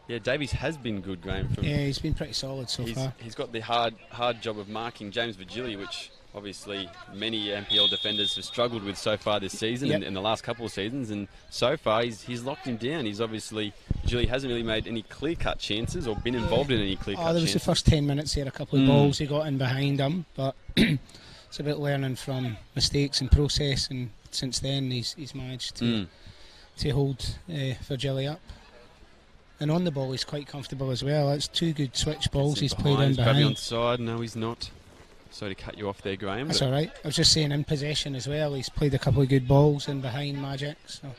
yeah, Davies has been good, Graham. Yeah, he's been pretty solid so far. He's got the hard job of marking James Virgili, which obviously many NPL defenders have struggled with so far this season and in the last couple of seasons. And so far, he's locked him down. He's obviously, Virgili hasn't really made any clear-cut chances or been involved in any clear-cut chances. There was the first 10 minutes there, a couple of balls he got in behind him, but it's about learning from mistakes and process, and since then he's managed to hold Virgili up. And on the ball he's quite comfortable as well. It's two good switch balls he's played in behind. He's on side. No, he's not. Sorry to cut you off there, Graham. That's all right. I was just saying in possession as well. He's played a couple of good balls in behind Magic. So.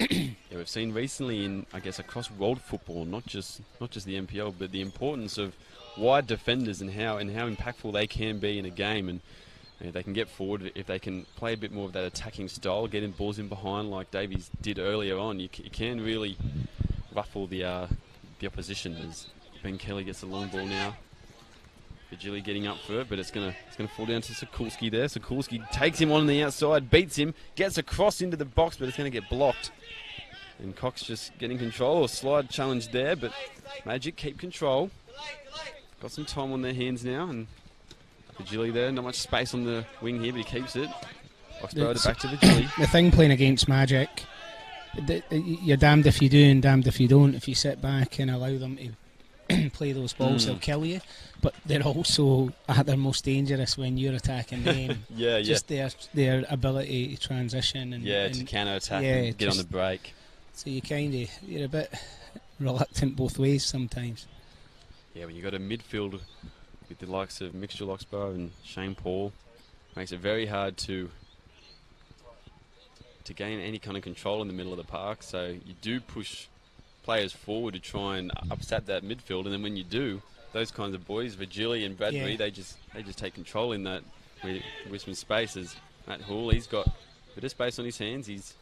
Yeah, we've seen recently in, I guess, across world football, not just the NPL, but the importance of wide defenders and how impactful they can be in a game, and they can get forward if they can play a bit more of that attacking style, getting balls in behind like Davies did earlier on. You can really ruffle the opposition. As Ben Kelly gets a long ball now. Virgili getting up for it, but it's gonna fall down to Sokulski there. Sokulski takes him on the outside, beats him, gets across into the box, but it's going to get blocked. And Cox just getting control. A slide challenge there, but Magic keep control. Got some time on their hands now, and Virgili there. Not much space on the wing here, but he keeps it. Oxborough back to Virgili. The thing playing against Magic, you're damned if you do and damned if you don't. If you sit back and allow them to play those balls, they'll kill you. But they're also at their most dangerous when you're attacking them. Just their ability to transition and to counter attack and get on the break. So you're a bit reluctant both ways sometimes. Yeah, when you've got a midfield with the likes of Mixture Oxborough and Shane Paul, makes it very hard to gain any kind of control in the middle of the park. So you do push players forward to try and upset that midfield, and then when you do, those kinds of boys, Virgili and Bradbury, they just take control in that with some spaces. Matt Hall, he's got a bit of space on his hands. He's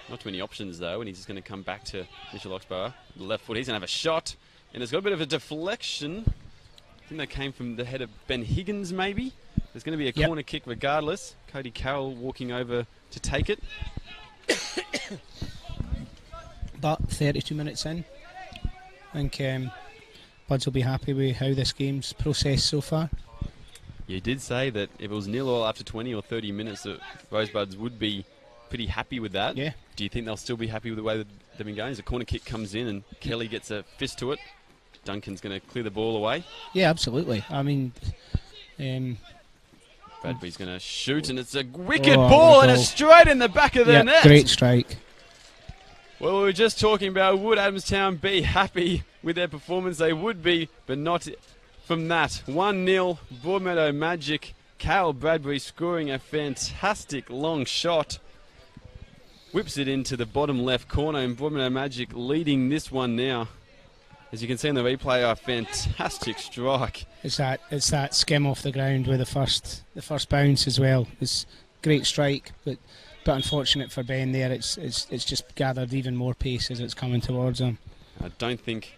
not too many options though, and he's just going to come back to Mitchell Oxborough. The left foot, he's going to have a shot, and it's got a bit of a deflection. I think that came from the head of Ben Higgins, maybe. There's going to be a corner kick regardless. Cody Carroll walking over to take it. But 32 minutes in, I think Buds will be happy with how this game's processed so far. You did say that if it was 0-0 after 20 or 30 minutes, that Rosebuds would be pretty happy with that. Yeah. Do you think they'll still be happy with the way that they've been going? As a corner kick comes in and Kelly gets a fist to it, Duncan's going to clear the ball away. Yeah, absolutely. I mean, Bradbury's going to shoot, and it's a wicked ball, and it's straight in the back of the net. Great strike. Well, we were just talking about would Adamstown be happy with their performance? They would be, but not from that. 1-0, Broadmeadow Magic. Carol Bradbury scoring a fantastic long shot. Whips it into the bottom left corner, and Broadmeadow Magic leading this one now. As you can see in the replay, a fantastic strike. It's that skim off the ground with the first bounce as well. It's great strike, but unfortunate for Ben there. It's just gathered even more pace as it's coming towards him. I don't think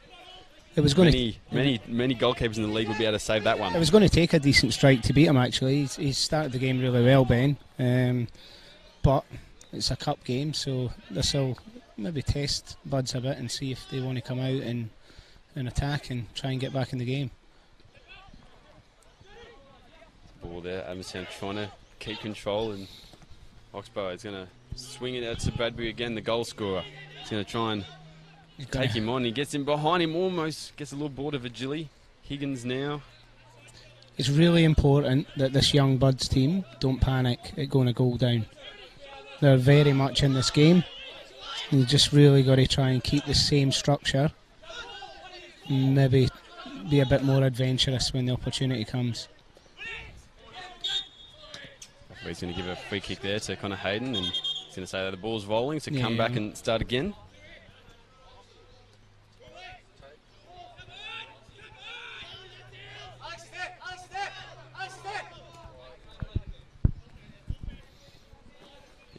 it was many goalkeepers in the league would be able to save that one. It was going to take a decent strike to beat him. Actually, he's started the game really well, Ben. But it's a cup game, so this will maybe test Buds a bit and see if they want to come out and attack and try and get back in the game. Ball there, Adamstown trying to keep control, and Oxborough is going to swing it out to Bradbury again, the goal scorer. He's going to try and take him on. He gets him behind him, almost gets a little ball to Virgili. Higgins now. It's really important that this young Buds team don't panic at going a goal down. They're very much in this game. You just really got to try and keep the same structure. Maybe be a bit more adventurous when the opportunity comes. He's going to give a free kick there to Connor Hayden, and he's going to say that the ball's rolling, so come back and start again.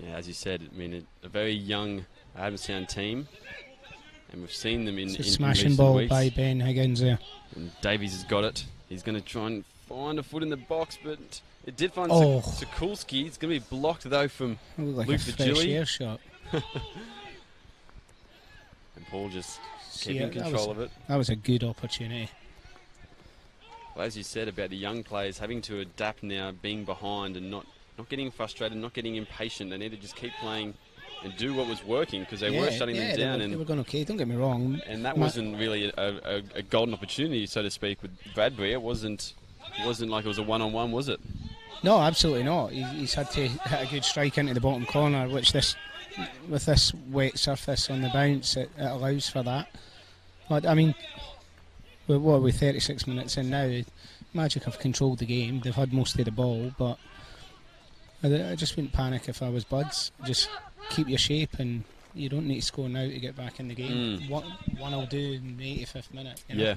Yeah, as you said, I mean, a very young Adamstown team, and we've seen them in smashing recent ball weeks. by Ben Higgins there. And Davies has got it. He's going to try and find a foot in the box, but it did find Sokulski. It's going to be blocked, though, from like Luke a fresh Vigili. air shot. And Paul just keeping control of it. That was a good opportunity. Well, as you said about the young players having to adapt now, being behind and not getting frustrated, not getting impatient. They need to just keep playing and do what was working, because they were shutting them down. They were going okay, don't get me wrong. And that wasn't really a golden opportunity, so to speak, with Bradbury. It wasn't like it was a one-on-one, was it? No, absolutely not. He's had to hit a good strike into the bottom corner, which with this wet surface on the bounce, it allows for that. But I mean, we're 36 minutes in now. Magic have controlled the game. They've had most of the ball, but I just wouldn't panic if I was Buds. Just keep your shape, and you don't need to score now to get back in the game. One will do in the 85th minute. You know? Yeah.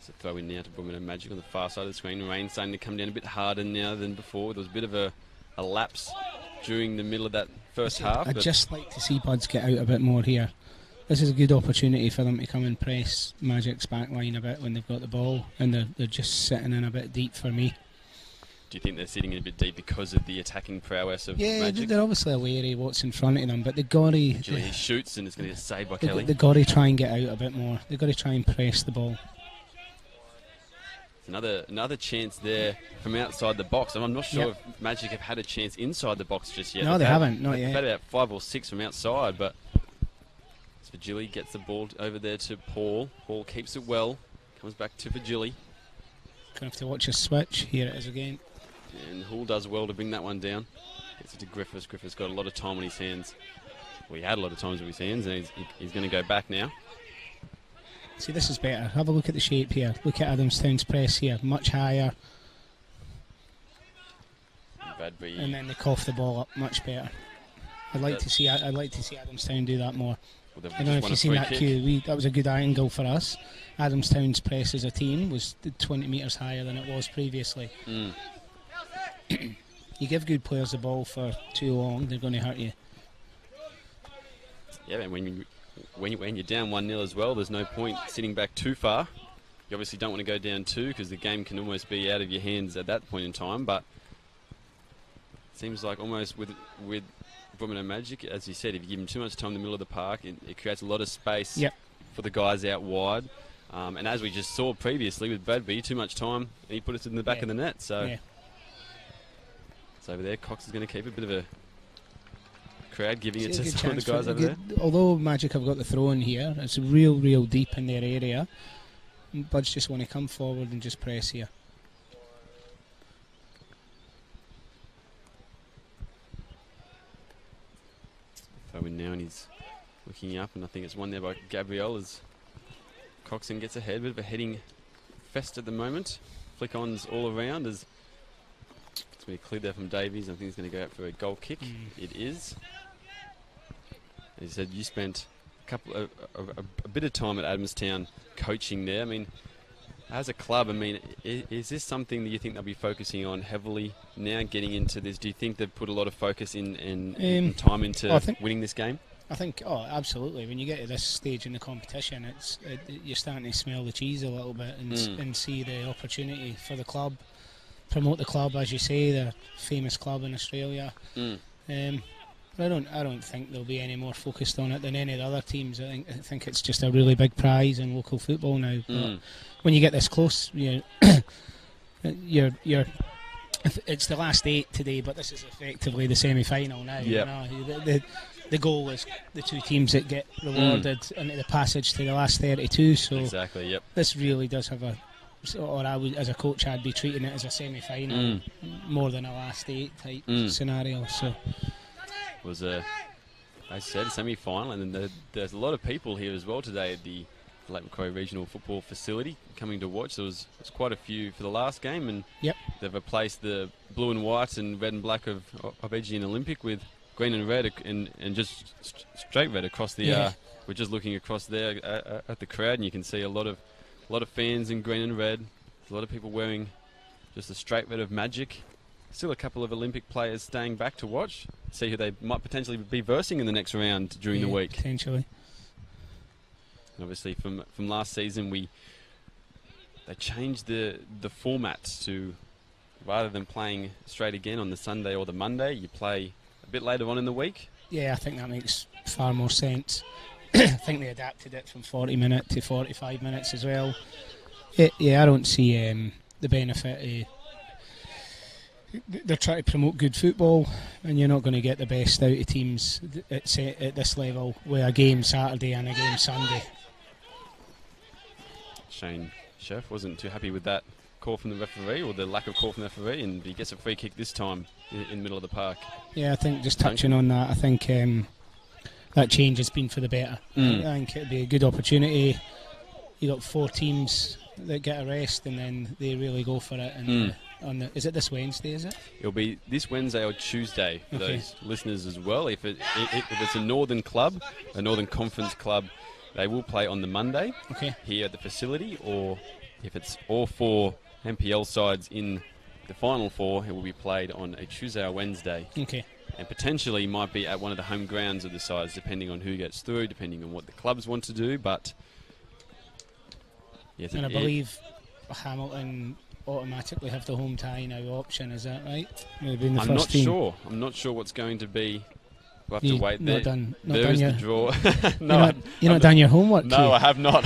So throw in now to Broadmeadow Magic on the far side of the screen. Rain starting to come down a bit harder now than before. There was a bit of a lapse during the middle of that first half. I'd just like to see Buds get out a bit more here. This is a good opportunity for them to come and press Magic's back line a bit when they've got the ball, and they're just sitting in a bit deep for me. Do you think they're sitting in a bit deep because of the attacking prowess of Magic? Yeah, they're obviously aware of what's in front of them, but they've got to... He shoots and it's going to get saved by Kelly. They've got to try and get out a bit more. They've got to try and press the ball. Another chance there from outside the box. I'm not sure if Magic have had a chance inside the box just yet. No, they haven't, not yet. They've had about 5 or 6 from outside, but Vigili gets the ball over there to Paul. Paul keeps it well, comes back to Vigili. Going to have to watch a switch. Here it is again. And Hull does well to bring that one down. Gets it to Griffiths. Griffiths got a lot of time on his hands. Well, he had a lot of time on his hands, and he's going to go back now. See, this is better. Have a look at the shape here. Look at Adamstown's press here, much higher. Bradbury. And then they cough the ball up, much better. I'd like to see Adamstown do that more. Well, I don't know if you've seen that cue. That was a good angle for us. Adamstown's press as a team was 20 metres higher than it was previously. You give good players the ball for too long, they're going to hurt you. Yeah, and when you're down 1-0 as well, there's no point sitting back too far. You obviously don't want to go down 2 because the game can almost be out of your hands at that point in time. But it seems like almost with Broadmeadow Magic, as you said, if you give them too much time in the middle of the park, it creates a lot of space for the guys out wide. And as we just saw previously with Bradbury, too much time, and he put it in the back of the net. So it's over there. Cox is going to keep a bit of a crowd giving it to some of the guys over there. Although Magic have got the throw in here, it's real deep in their area. Buds just want to come forward and just press here. Throwing now, and he's looking up, and I think it's one there by Gabriel as Coxon gets ahead. Bit of a heading fest at the moment. Flick-ons all around as it's going to be cleared there from Davies. I think he's going to go out for a goal kick. It is. As you said, you spent a bit of time at Adamstown coaching there. I mean, as a club, I mean, is this something that you think they'll be focusing on heavily now getting into this? Do you think they've put a lot of focus in time into winning this game? I think, absolutely. When you get to this stage in the competition, you're starting to smell the cheese a little bit and see the opportunity for the club, promote the club, as you say, the famous club in Australia. But I don't think they'll be any more focused on it than any of the other teams. I think it's just a really big prize in local football now. But when you get this close, you're it's the last 8 today, but this is effectively the semi-final now. You know? The goal is the 2 teams that get rewarded into the passage to the last 32. So exactly, yep. This really does have I would, as a coach, I'd be treating it as a semi-final more than a last 8 type scenario. So was a I said, semi-final, and then there's a lot of people here as well today at the Lake Macquarie Regional Football Facility coming to watch. There was quite a few for the last game, and they've replaced the blue and white and red and black of Edgy and Olympic with green and red and just straight red across the. We're just looking across there at the crowd, and you can see a lot of fans in green and red. There's a lot of people wearing just a straight red of Magic. Still a couple of Olympic players staying back to watch, see who they might potentially be versing in the next round during the week. Potentially. And obviously, from last season, they changed the format to, rather than playing straight again on the Sunday or the Monday, you play a bit later on in the week. Yeah, I think that makes far more sense. I think they adapted it from 40 minutes to 45 minutes as well. I don't see the benefit of... They're trying to promote good football, and you're not going to get the best out of teams at this level with a game Saturday and a game Sunday. Shane Sheff wasn't too happy with that call from the referee, or the lack of call from the referee, and he gets a free kick this time in the middle of the park. Yeah, I think just touching on that, I think that change has been for the better. I think it'd be a good opportunity. You got 4 teams that get a rest, and then they really go for it. And is it this Wednesday? Is it? It'll be this Wednesday or Tuesday for those listeners as well. If it's a Northern club, a Northern Conference club, they will play on the Monday here at the facility, or if it's all 4 MPL sides in the final 4, it will be played on a Tuesday or Wednesday. And potentially might be at one of the home grounds of the sides, depending on who gets through, depending on what the clubs want to do. But yes, and I believe Hamilton automatically have the home tie now option. Is that right? Maybe in the I'm first team. Sure. I'm not sure what's going to be. We'll have to wait. Not there. Done the draw. You're not done your homework. No, I have not.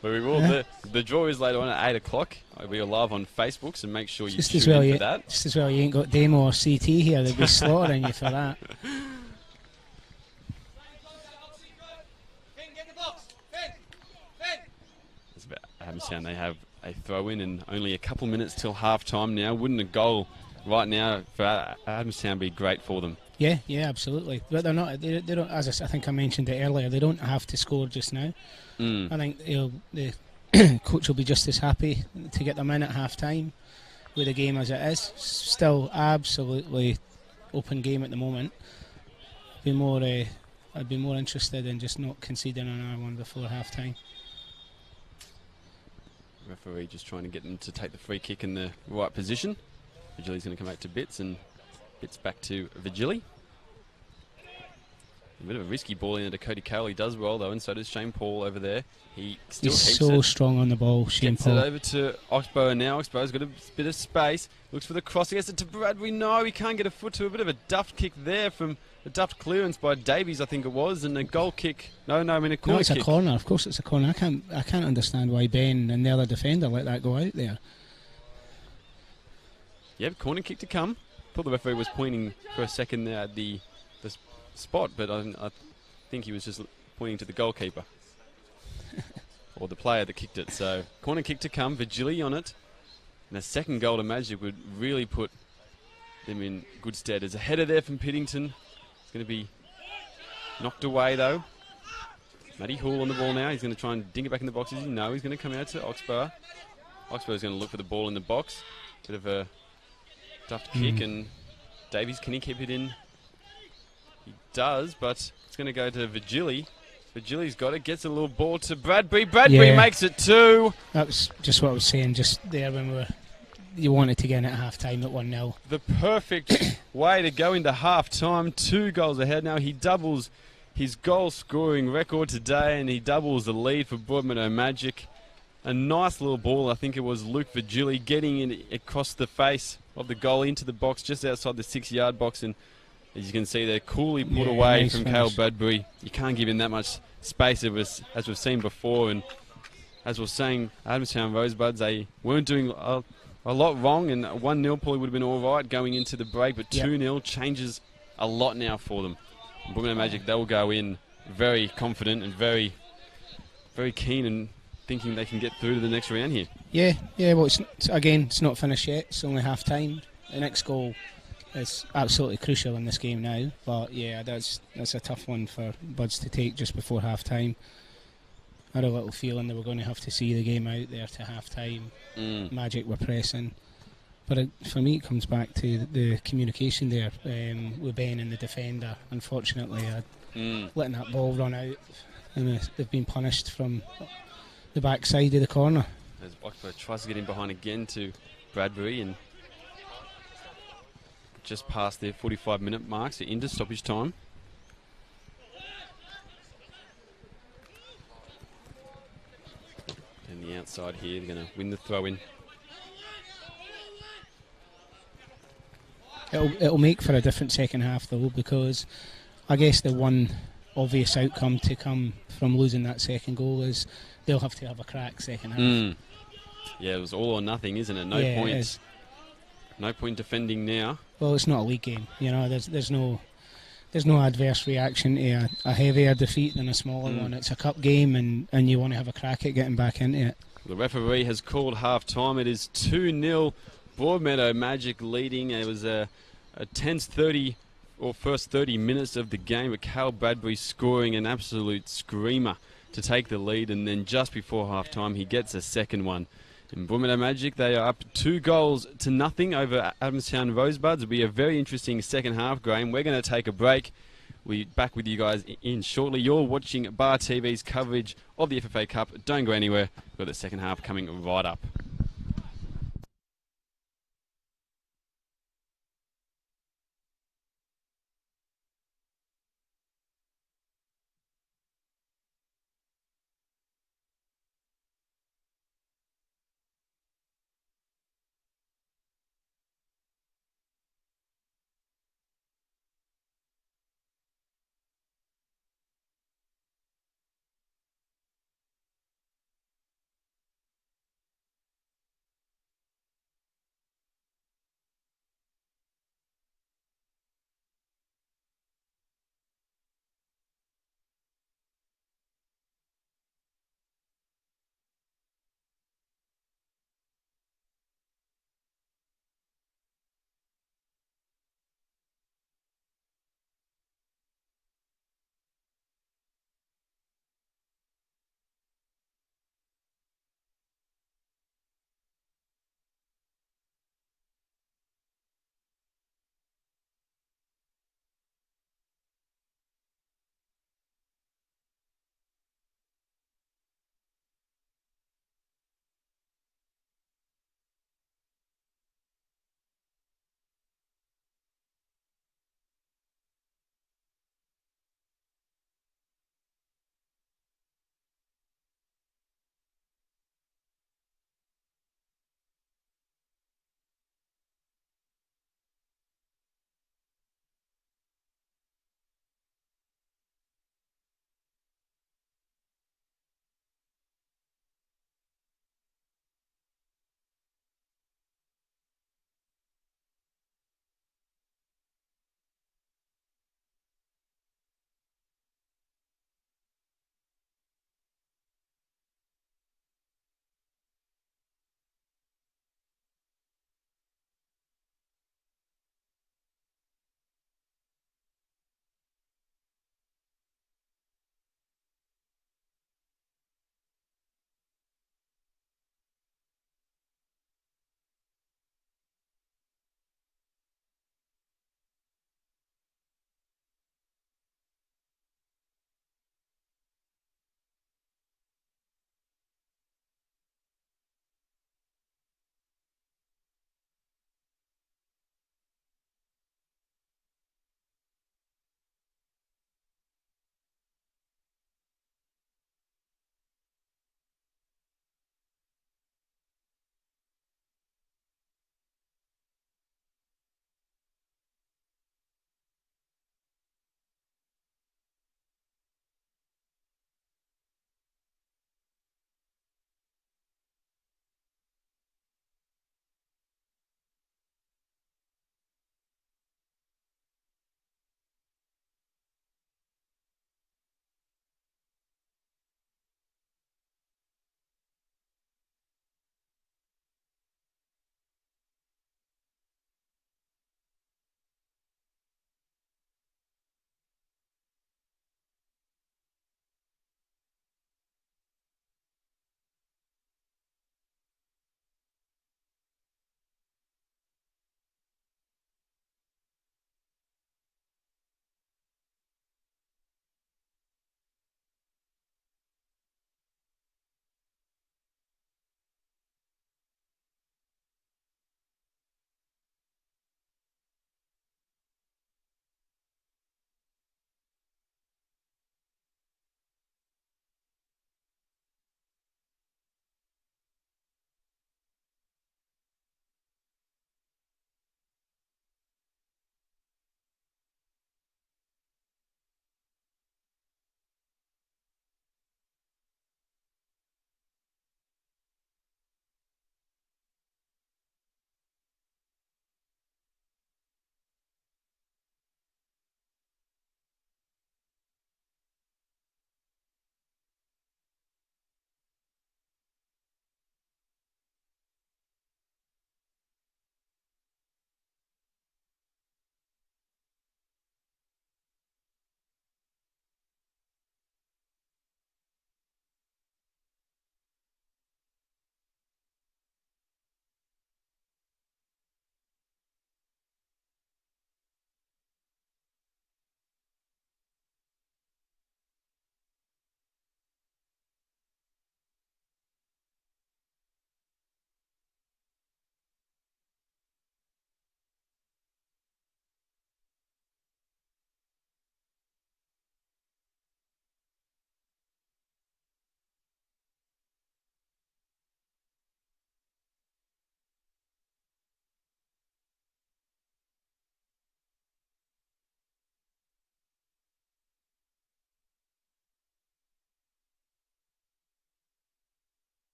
But we will. The draw is later on at 8 o'clock. We are live on Facebook, so make sure you tune in for that. Just as well you ain't got Demo or CT here. They'd be slaughtering you for that. It's about Adamstown. They have a throw-in and only a couple minutes till half-time now. Wouldn't a goal right now for Adamstown be great for them? Yeah, absolutely. But they're not. They don't. As I think I mentioned it earlier, they don't have to score just now. I think the coach will be just as happy to get them in at half time with the game as it is. Still absolutely open game at the moment. I'd be more interested in just not conceding another one before half time. Referee just trying to get them to take the free kick in the right position. Vigili's going to come back to Bits, and Bits back to Vigili. A bit of a risky ball into Cody Carroll. He does well though, and so does Shane Paul over there. He's so strong on the ball, Shane Paul. Gets it over to Oxbow now. Oxbow's got a bit of space. Looks for the cross. He gets it to Bradbury. No, he can't get a foot to a bit of a duffed kick there from a duffed clearance by Davies, I think it was, and a goal kick. A corner kick. No, it's a corner. Of course it's a corner. I can't understand why Ben and the other defender let that go out there. Yep, corner kick to come. Thought the referee was pointing for a second there at the spot, but I think he was just pointing to the goalkeeper or the player that kicked it. So corner kick to come, Vigili on it, and a second goal to Magic would really put them in good stead. There's a header there from Piddington. It's going to be knocked away though. Matty Hall on the ball now. He's going to try and dink it back in the box. He's going to come out to Oxbow. Oxbow's going to look for the ball in the box. Bit of a duffed kick, and Davies, can he keep it in? He does, but it's going to go to Vigili. Vigili's got it, gets a little ball to Bradbury. Bradbury makes it 2. That's just what I was saying just there when you wanted to get in at half time at 1-0. The perfect way to go into half time. 2 goals ahead now. He doubles his goal scoring record today, and he doubles the lead for Broadmeadow Magic. A nice little ball. I think it was Luke Vigili getting in across the face of the goal into the box just outside the 6-yard box, and as you can see they're coolly put away nice from Cale Bradbury. You can't give him that much space as we've seen before, and as we're saying, Adamstown Rosebuds, they weren't doing a lot wrong, and 1-0 probably would have been alright going into the break, but 2-0 changes a lot now for them. Broadmeadow Magic, they'll go in very confident and very, very keen and thinking they can get through to the next round here. Well, it's not finished yet. It's only half time. The next goal is absolutely crucial in this game now. But yeah, that's a tough one for Buds to take just before half time. I had a little feeling they were going to have to see the game out there to half time. Magic were pressing. But for me, it comes back to the communication there with Ben and the defender. Unfortunately, letting that ball run out, and they've been punished from the backside of the corner. As Oxford tries to get in behind again to Bradbury, and just past their 45-minute mark, so into stoppage time. And the outside here, they're going to win the throw-in. It'll make for a different second half though, because I guess the one obvious outcome to come from losing that second goal is they'll have to have a crack second half. Yeah, it was all or nothing, isn't it? No points. No point defending now. Well, it's not a league game, you know. There's no adverse reaction to a heavier defeat than a smaller one. It's a cup game, and you want to have a crack at getting back into it. The referee has called half time. It is 2-0. Broadmeadow Magic leading. It was a tense 30 or first 30 minutes of the game, with Cal Bradbury scoring an absolute screamer to take the lead, and then just before half time he gets a second one. In Broadmeadow Magic, they are up 2-0 over Adamstown Rosebuds. It'll be a very interesting second half, Graham. We're going to take a break. We'll be back with you guys in shortly. You're watching Bar TV's coverage of the FFA Cup. Don't go anywhere. We've got the second half coming right up.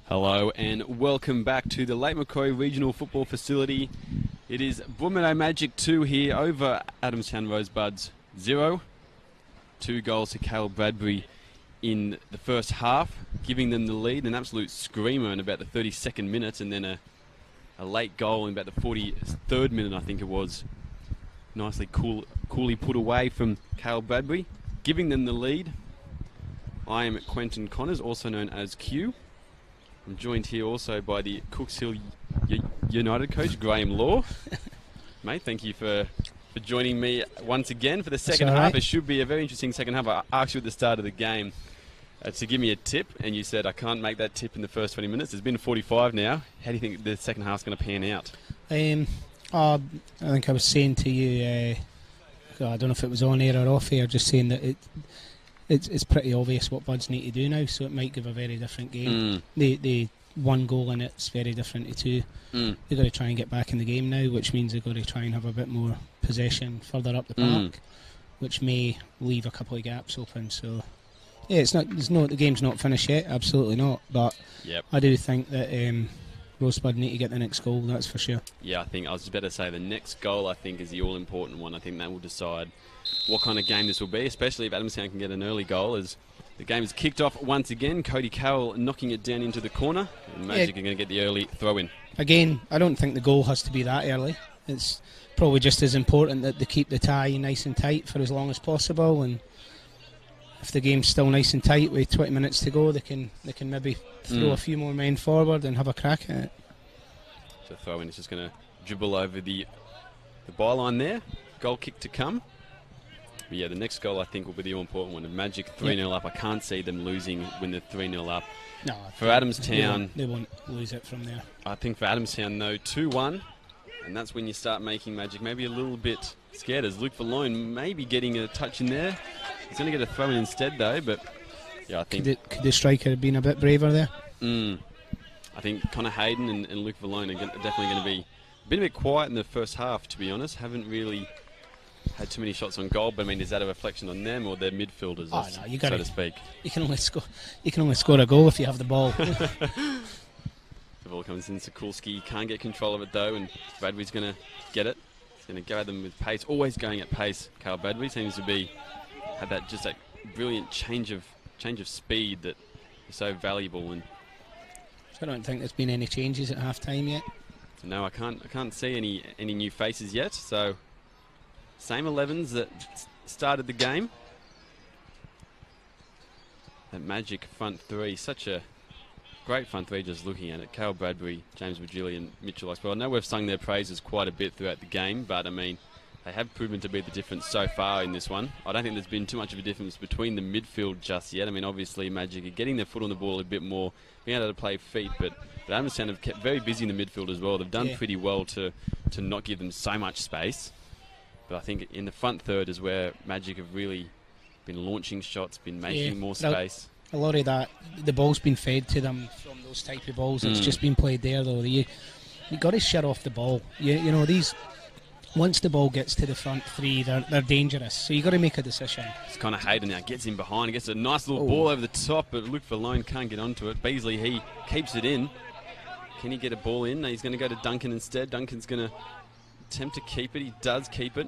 Hello and welcome back to the Lake Macquarie Regional Football Facility. It is Broadmeadow Magic 2 here over Adamstown Rosebuds 0. 2 goals to Carol Bradbury in the first half, giving them the lead. An absolute screamer in about the 32nd minute, and then a late goal in about the 43rd minute, I think it was. Nicely coolly put away from Carol Bradbury, giving them the lead. I am Quentin Connors, also known as Q. I'm joined here also by the Cooks Hill United coach, Graham Law. Mate, thank you for joining me once again for the second half. Right. It should be a very interesting second half. I asked you at the start of the game to give me a tip, and you said I can't make that tip in the first 20 minutes. It's been 45 now. How do you think the second half's going to pan out? I think I was saying to you, I don't know if it was on air or off air, just saying that it's pretty obvious what Buds need to do now, so it might give a very different game. The 1 goal in it's very different to 2. They've got to try and get back in the game now, which means they've got to try and have a bit more possession further up the park, which may leave a couple of gaps open. So yeah, the game's not finished yet, absolutely not. But I do think that Rosebud need to get the next goal, that's for sure. Yeah, I was just about to say the next goal I think is the all-important one. I think that will decide what kind of game this will be, especially if Adamstown can get an early goal, as the game is kicked off once again. Cody Carroll knocking it down into the corner, and Magic are going to get the early throw-in. Again, I don't think the goal has to be that early. It's probably just as important that they keep the tie nice and tight for as long as possible, and if the game's still nice and tight with 20 minutes to go, they can maybe throw a few more men forward and have a crack at it. So throw-in is just going to dribble over the byline there. Goal kick to come. But yeah, the next goal I think will be the all-important one. If Magic 3-0 up, I can't see them losing when they're 3-0 up. No, for Adamstown, they won't lose it from there. I think for Adamstown, though, 2-1, and that's when you start making Magic maybe a little bit scared, as Luke Verloin maybe getting a touch in there. He's going to get a throw-in instead, though, but yeah, I think... Could the striker have been a bit braver there? I think Connor Hayden and Luke Verloin are definitely going to be a bit quiet in the first half, to be honest. Haven't really had too many shots on goal, but I mean, is that a reflection on them or their midfielders, so to speak? You can only score a goal if you have the ball. The ball comes in, Sikulski can't get control of it though, and Bradbury's going to get it. He's going to go at them with pace, always going at pace. Carl Bradbury seems to have that brilliant change of speed that is so valuable. And I don't think there's been any changes at half time yet. No, I can't see any new faces yet. So same 11s that started the game. That Magic front three, such a great front three just looking at it. Carol Bradbury, James Virgili and Mitchell Oswell. I know we've sung their praises quite a bit throughout the game, but I mean, they have proven to be the difference so far in this one. I don't think there's been too much of a difference between the midfield just yet. I mean, obviously Magic are getting their foot on the ball a bit more, being able to play feet, but Adamstown have kept very busy in the midfield as well. They've done pretty well to not give them so much space. But I think in the front third is where Magic have really been launching shots, been making more space. A lot of that, the ball's been fed to them from those type of balls. It's just been played there, though. You got to shut off the ball. You know, these... Once the ball gets to the front three, they're dangerous. So you got to make a decision. It's kind of Hayden now. Gets in behind. Gets a nice little ball over the top, but Luke Verloin can't get onto it. Beasley, he keeps it in. Can he get a ball in? No, he's going to go to Duncan instead. Duncan's going to attempt to keep it. He does keep it.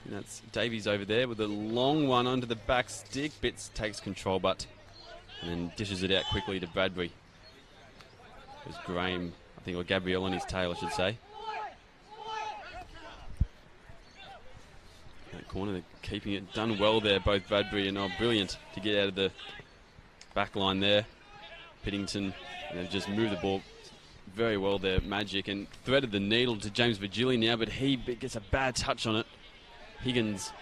And that's Davies over there with a long one onto the back stick. Bitts takes control, and then dishes it out quickly to Bradbury. There's Graham, I think, or Gabriel on his tail, I should say. That corner, they're keeping it done well there, both Bradbury and brilliant to get out of the back line there. Piddington, and they've just moved the ball very well there, Magic, and threaded the needle to James Virgili now, but he gets a bad touch on it. Higgins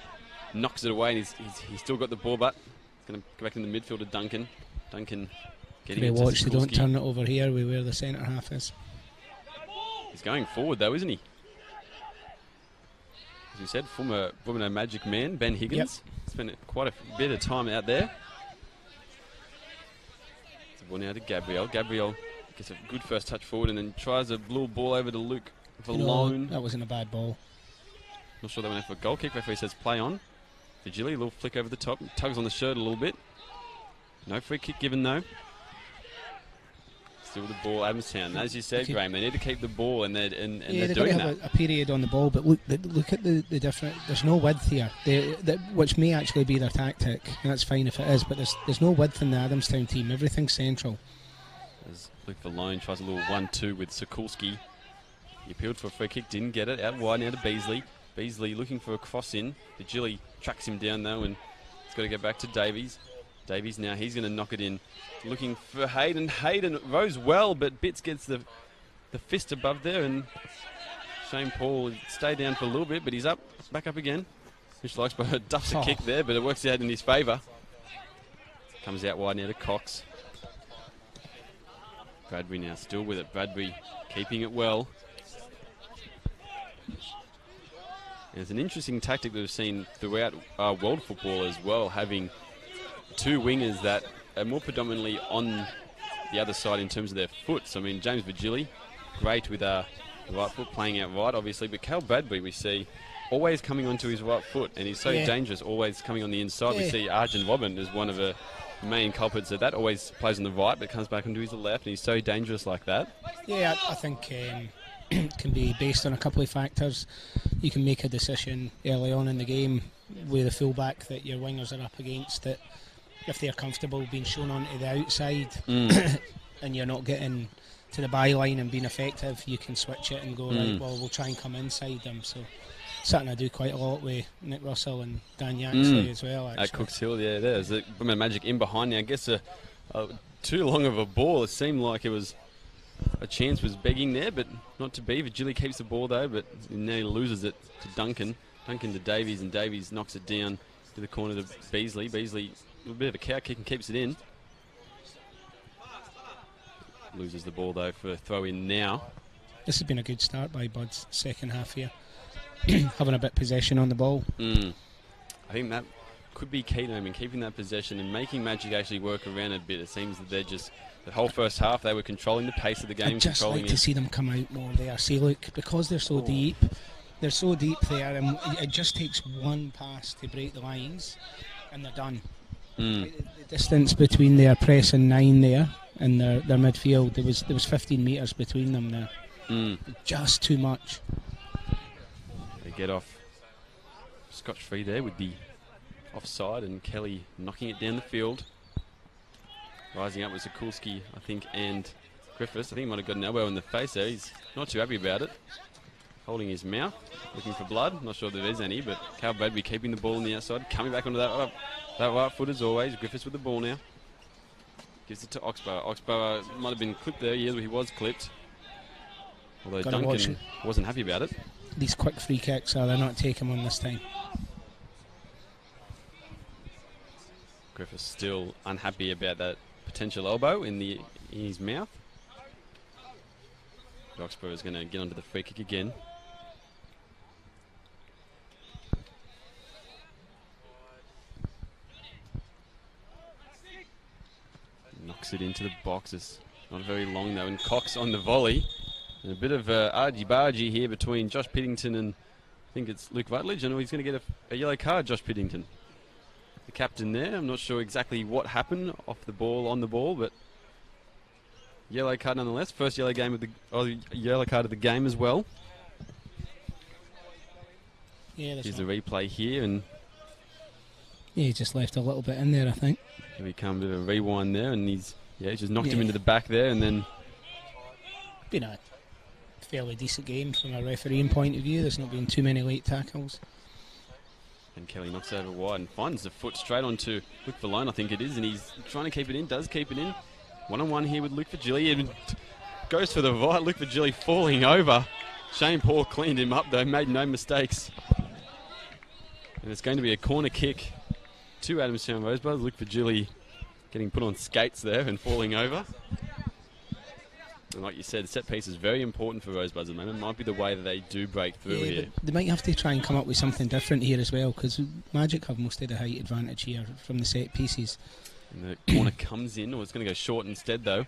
knocks it away, and he's still got the ball, but he's going to go back in the midfield to Duncan. Duncan getting it to watch, they don't turn it over here where the centre half is. He's going forward though, isn't he? As we said, former Broadmeadow Magic man, Ben Higgins. Spent quite a bit of time out there. It's a ball now to Gabriel. Gabriel gets a good first touch forward and then tries a little ball over to Luke Verloin. That wasn't a bad ball. Not sure they went out for a goal kick. Referee says play on. Virgili, a little flick over the top. Tugs on the shirt a little bit. No free kick given though. Still the ball, Adamstown. As you said, Graham, they need to keep the ball, and they're they've doing got to that. have a period on the ball, but look at the different. There's no width here, which may actually be their tactic, and that's fine if it is. But there's no width in the Adamstown team. Everything's central. As Luke Valone tries a little 1-2 with Sokulski. He appealed for a free kick, didn't get it. Out wide now to Beasley. Beasley looking for a cross in. Vigili tracks him down though, and he's got to get back to Davies. Davies now, he's going to knock it in. Looking for Hayden. Hayden rose well, but Bitts gets the fist above there, and Shane Paul stayed down for a little bit, but he's back up again. Mitchell Oxbow ducks a kick there, but it works out in his favour. Comes out wide now to Cox. Bradbury now still with it. Bradbury keeping it well. And it's an interesting tactic that we've seen throughout world football as well, having two wingers that are more predominantly on the other side in terms of their foot. So, I mean, James Vigili, great with the right foot, playing out wide, obviously. But Cal Bradbury, we see, always coming onto his right foot, and he's so dangerous, always coming on the inside. We see Arjun Robin as one of the main culprits of that. Always plays on the right, but comes back onto his left, and he's so dangerous like that. Yeah, I think it can be based on a couple of factors. You can make a decision early on in the game with the fullback that your wingers are up against, that if they're comfortable being shown onto the outside and you're not getting to the byline and being effective, you can switch it and go, right, well, we'll try and come inside them. So something I do quite a lot with Nick Russell and Dan Yaxley as well, actually. At Cooks Hill, yeah, there's a Magic in behind now. I guess too long of a ball. It seemed like it was a chance was begging there, but not to be. Vigili keeps the ball though, but now he loses it to Duncan. Duncan to Davies, and Davies knocks it down to the corner to Beasley. Beasley, a little bit of a cow kick and keeps it in. Loses the ball though for a throw in now. This has been a good start by Bud's second half here. Having a bit of possession on the ball. I think that could be key to him in keeping that possession and making Magic actually work around a bit. It seems that they're just, the whole first half they were controlling the pace of the game. I'd just like to see them come out more there. See, look, because they're so deep, they're so deep there, and it just takes one pass to break the lines and they're done. The distance between their press and 9 there and their midfield, there was 15 metres between them there. Just too much. They get off scotch free there with the offside, and Kelly knocking it down the field. Rising up with Sokulski, I think, and Griffiths. I think he might have got an elbow in the face there. He's not too happy about it. Holding his mouth, looking for blood. Not sure if there is any, but Cal Bradbury keeping the ball on the outside, coming back onto that right foot as always. Griffiths with the ball now. Gives it to Oxbow. Oxbow might have been clipped there. Yeah, he was clipped. Although Duncan wasn't happy about it. These quick free kicks, they're not taking one this time. Griffiths still unhappy about that potential elbow in his mouth. Oxbow is going to get onto the free kick again. Knocks it into the box. It's not very long though, and Cox on the volley. And a bit of argy-bargy here between Josh Piddington and I think it's Luke Rutledge, and he's going to get a yellow card, Josh Piddington. The captain there, I'm not sure exactly what happened off the ball, on the ball, but yellow card nonetheless. First yellow yellow card of the game as well. Yeah, here's the replay here, and he just left a little bit in there, I think. Here we come, a bit of a rewind there, and he's just knocked him into the back there, and then been a fairly decent game from a refereeing point of view. There's not been too many late tackles. And Kelly knocks over wide and finds the foot straight onto Luke Valone, I think it is, and he's trying to keep it in, does keep it in. One-on-one here with Luke Vigili, and goes for the right. Luke Vigili falling over. Shane Paul cleaned him up though, made no mistakes. And it's going to be a corner kick to Adamstown Rosebuds. Luke Vigili getting put on skates there and falling over. And like you said, set piece is very important for Rosebuds at the moment. It might be the way that they do break through here. They might have to try and come up with something different here as well, because Magic have most of the height advantage here from the set pieces. And the corner comes in, or it's going to go short instead though.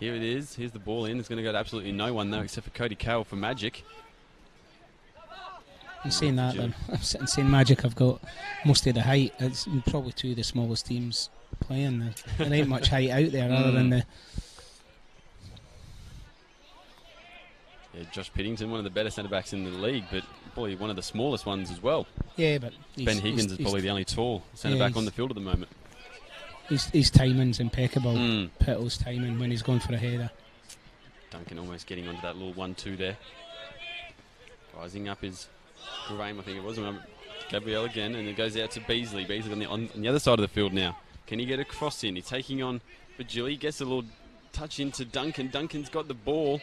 Here it is. Here's the ball in. It's going to go to absolutely no one though, except for Cody Carroll for Magic. And saying that, then, I'm sitting saying Magic have got most of the height. It's probably two of the smallest teams playing. There ain't much height out there other than Yeah, Josh Piddington, one of the better centre-backs in the league, but probably one of the smallest ones as well. Yeah, but Ben Higgins is probably the only tall centre-back on the field at the moment. His timing's impeccable. Pittle's timing when he's going for a header. Duncan almost getting onto that little 1-2 there. Rising up is Graham, I think it was. Gabriel again, and it goes out to Beasley. Beasley on the other side of the field now. Can he get a cross in? He's taking on Virgili. Gets a little touch into Duncan. Duncan's got the ball.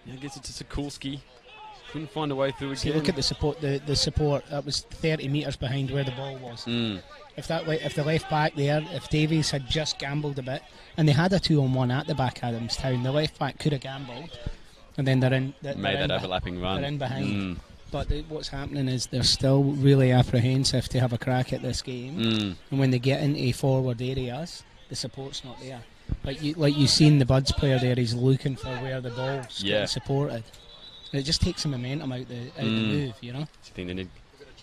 Now gets it to Sokulski. Couldn't find a way through again. Look at the support. The support, that was 30 metres behind where the ball was. If the left back there, if Davies had just gambled a bit, and they had a 2-on-1 at the back Adamstown, the left back could have gambled, and then they're in. Made that overlapping run. They're in behind. But what's happening is they're still really apprehensive to have a crack at this game, and when they get into forward areas, the support's not there. Like you've seen the Buds player there, he's looking for where the ball's getting supported. And it just takes some momentum out the move, you know. I think they need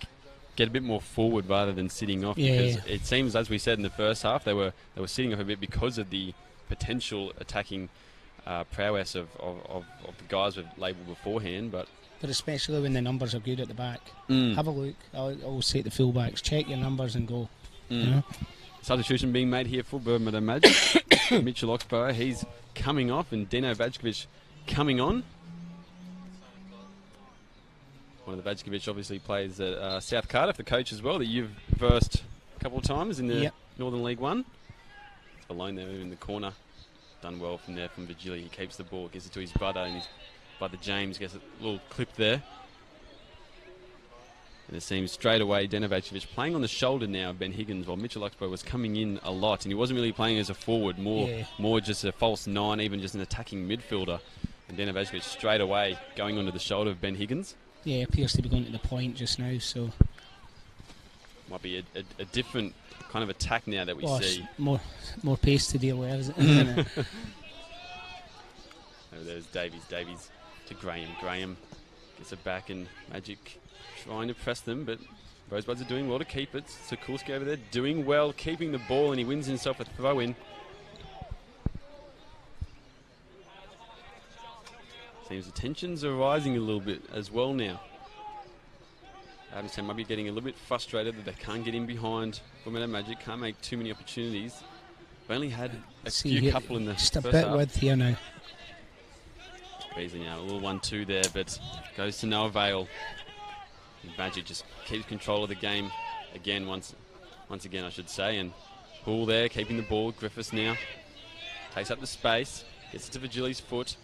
to get a bit more forward rather than sitting off, because it seems, as we said in the first half, they were sitting off a bit because of the potential attacking prowess of the guys we've labelled beforehand, but especially when the numbers are good at the back. Have a look. I always say to the fullbacks, check your numbers and go. You know? Substitution being made here for Broadmeadow Magic. Mitchell Oxborough, he's coming off, and Dino Vajkovic coming on. One of the Vajkovic obviously plays at South Cardiff, the coach as well, that you've versed a couple of times in the Northern League One. It's alone there in the corner. Done well from there from Virgili. He keeps the ball, gives it to his brother, and his brother James gets a little clip there. And it seems straight away Denovacevic playing on the shoulder now of Ben Higgins, while Mitchell Oxbow was coming in a lot, and he wasn't really playing as a forward, more just a false nine, even just an attacking midfielder. And Denovacevic straight away going onto the shoulder of Ben Higgins. Yeah, appears to be going to the point just now, so might be a different kind of attack now that we see. More pace to deal with, isn't it? Oh, there's Davies to Graham. Graham gets it back, and Magic trying to press them, but Rosebuds are doing well to keep it. Sokulski over there doing well, keeping the ball, and he wins himself a throw-in. Seems the tensions are rising a little bit as well now. Adamstown might be getting a little bit frustrated that they can't get in behind Broadmeadow Magic, can't make too many opportunities. They've only had a few couple in the just a first bit half. width here now. Beasley now, a little 1-2 there, but goes to no avail. And Magic just keeps control of the game again, once again I should say. And Poole there, keeping the ball. Griffiths now takes up the space, gets it to Virgili's foot.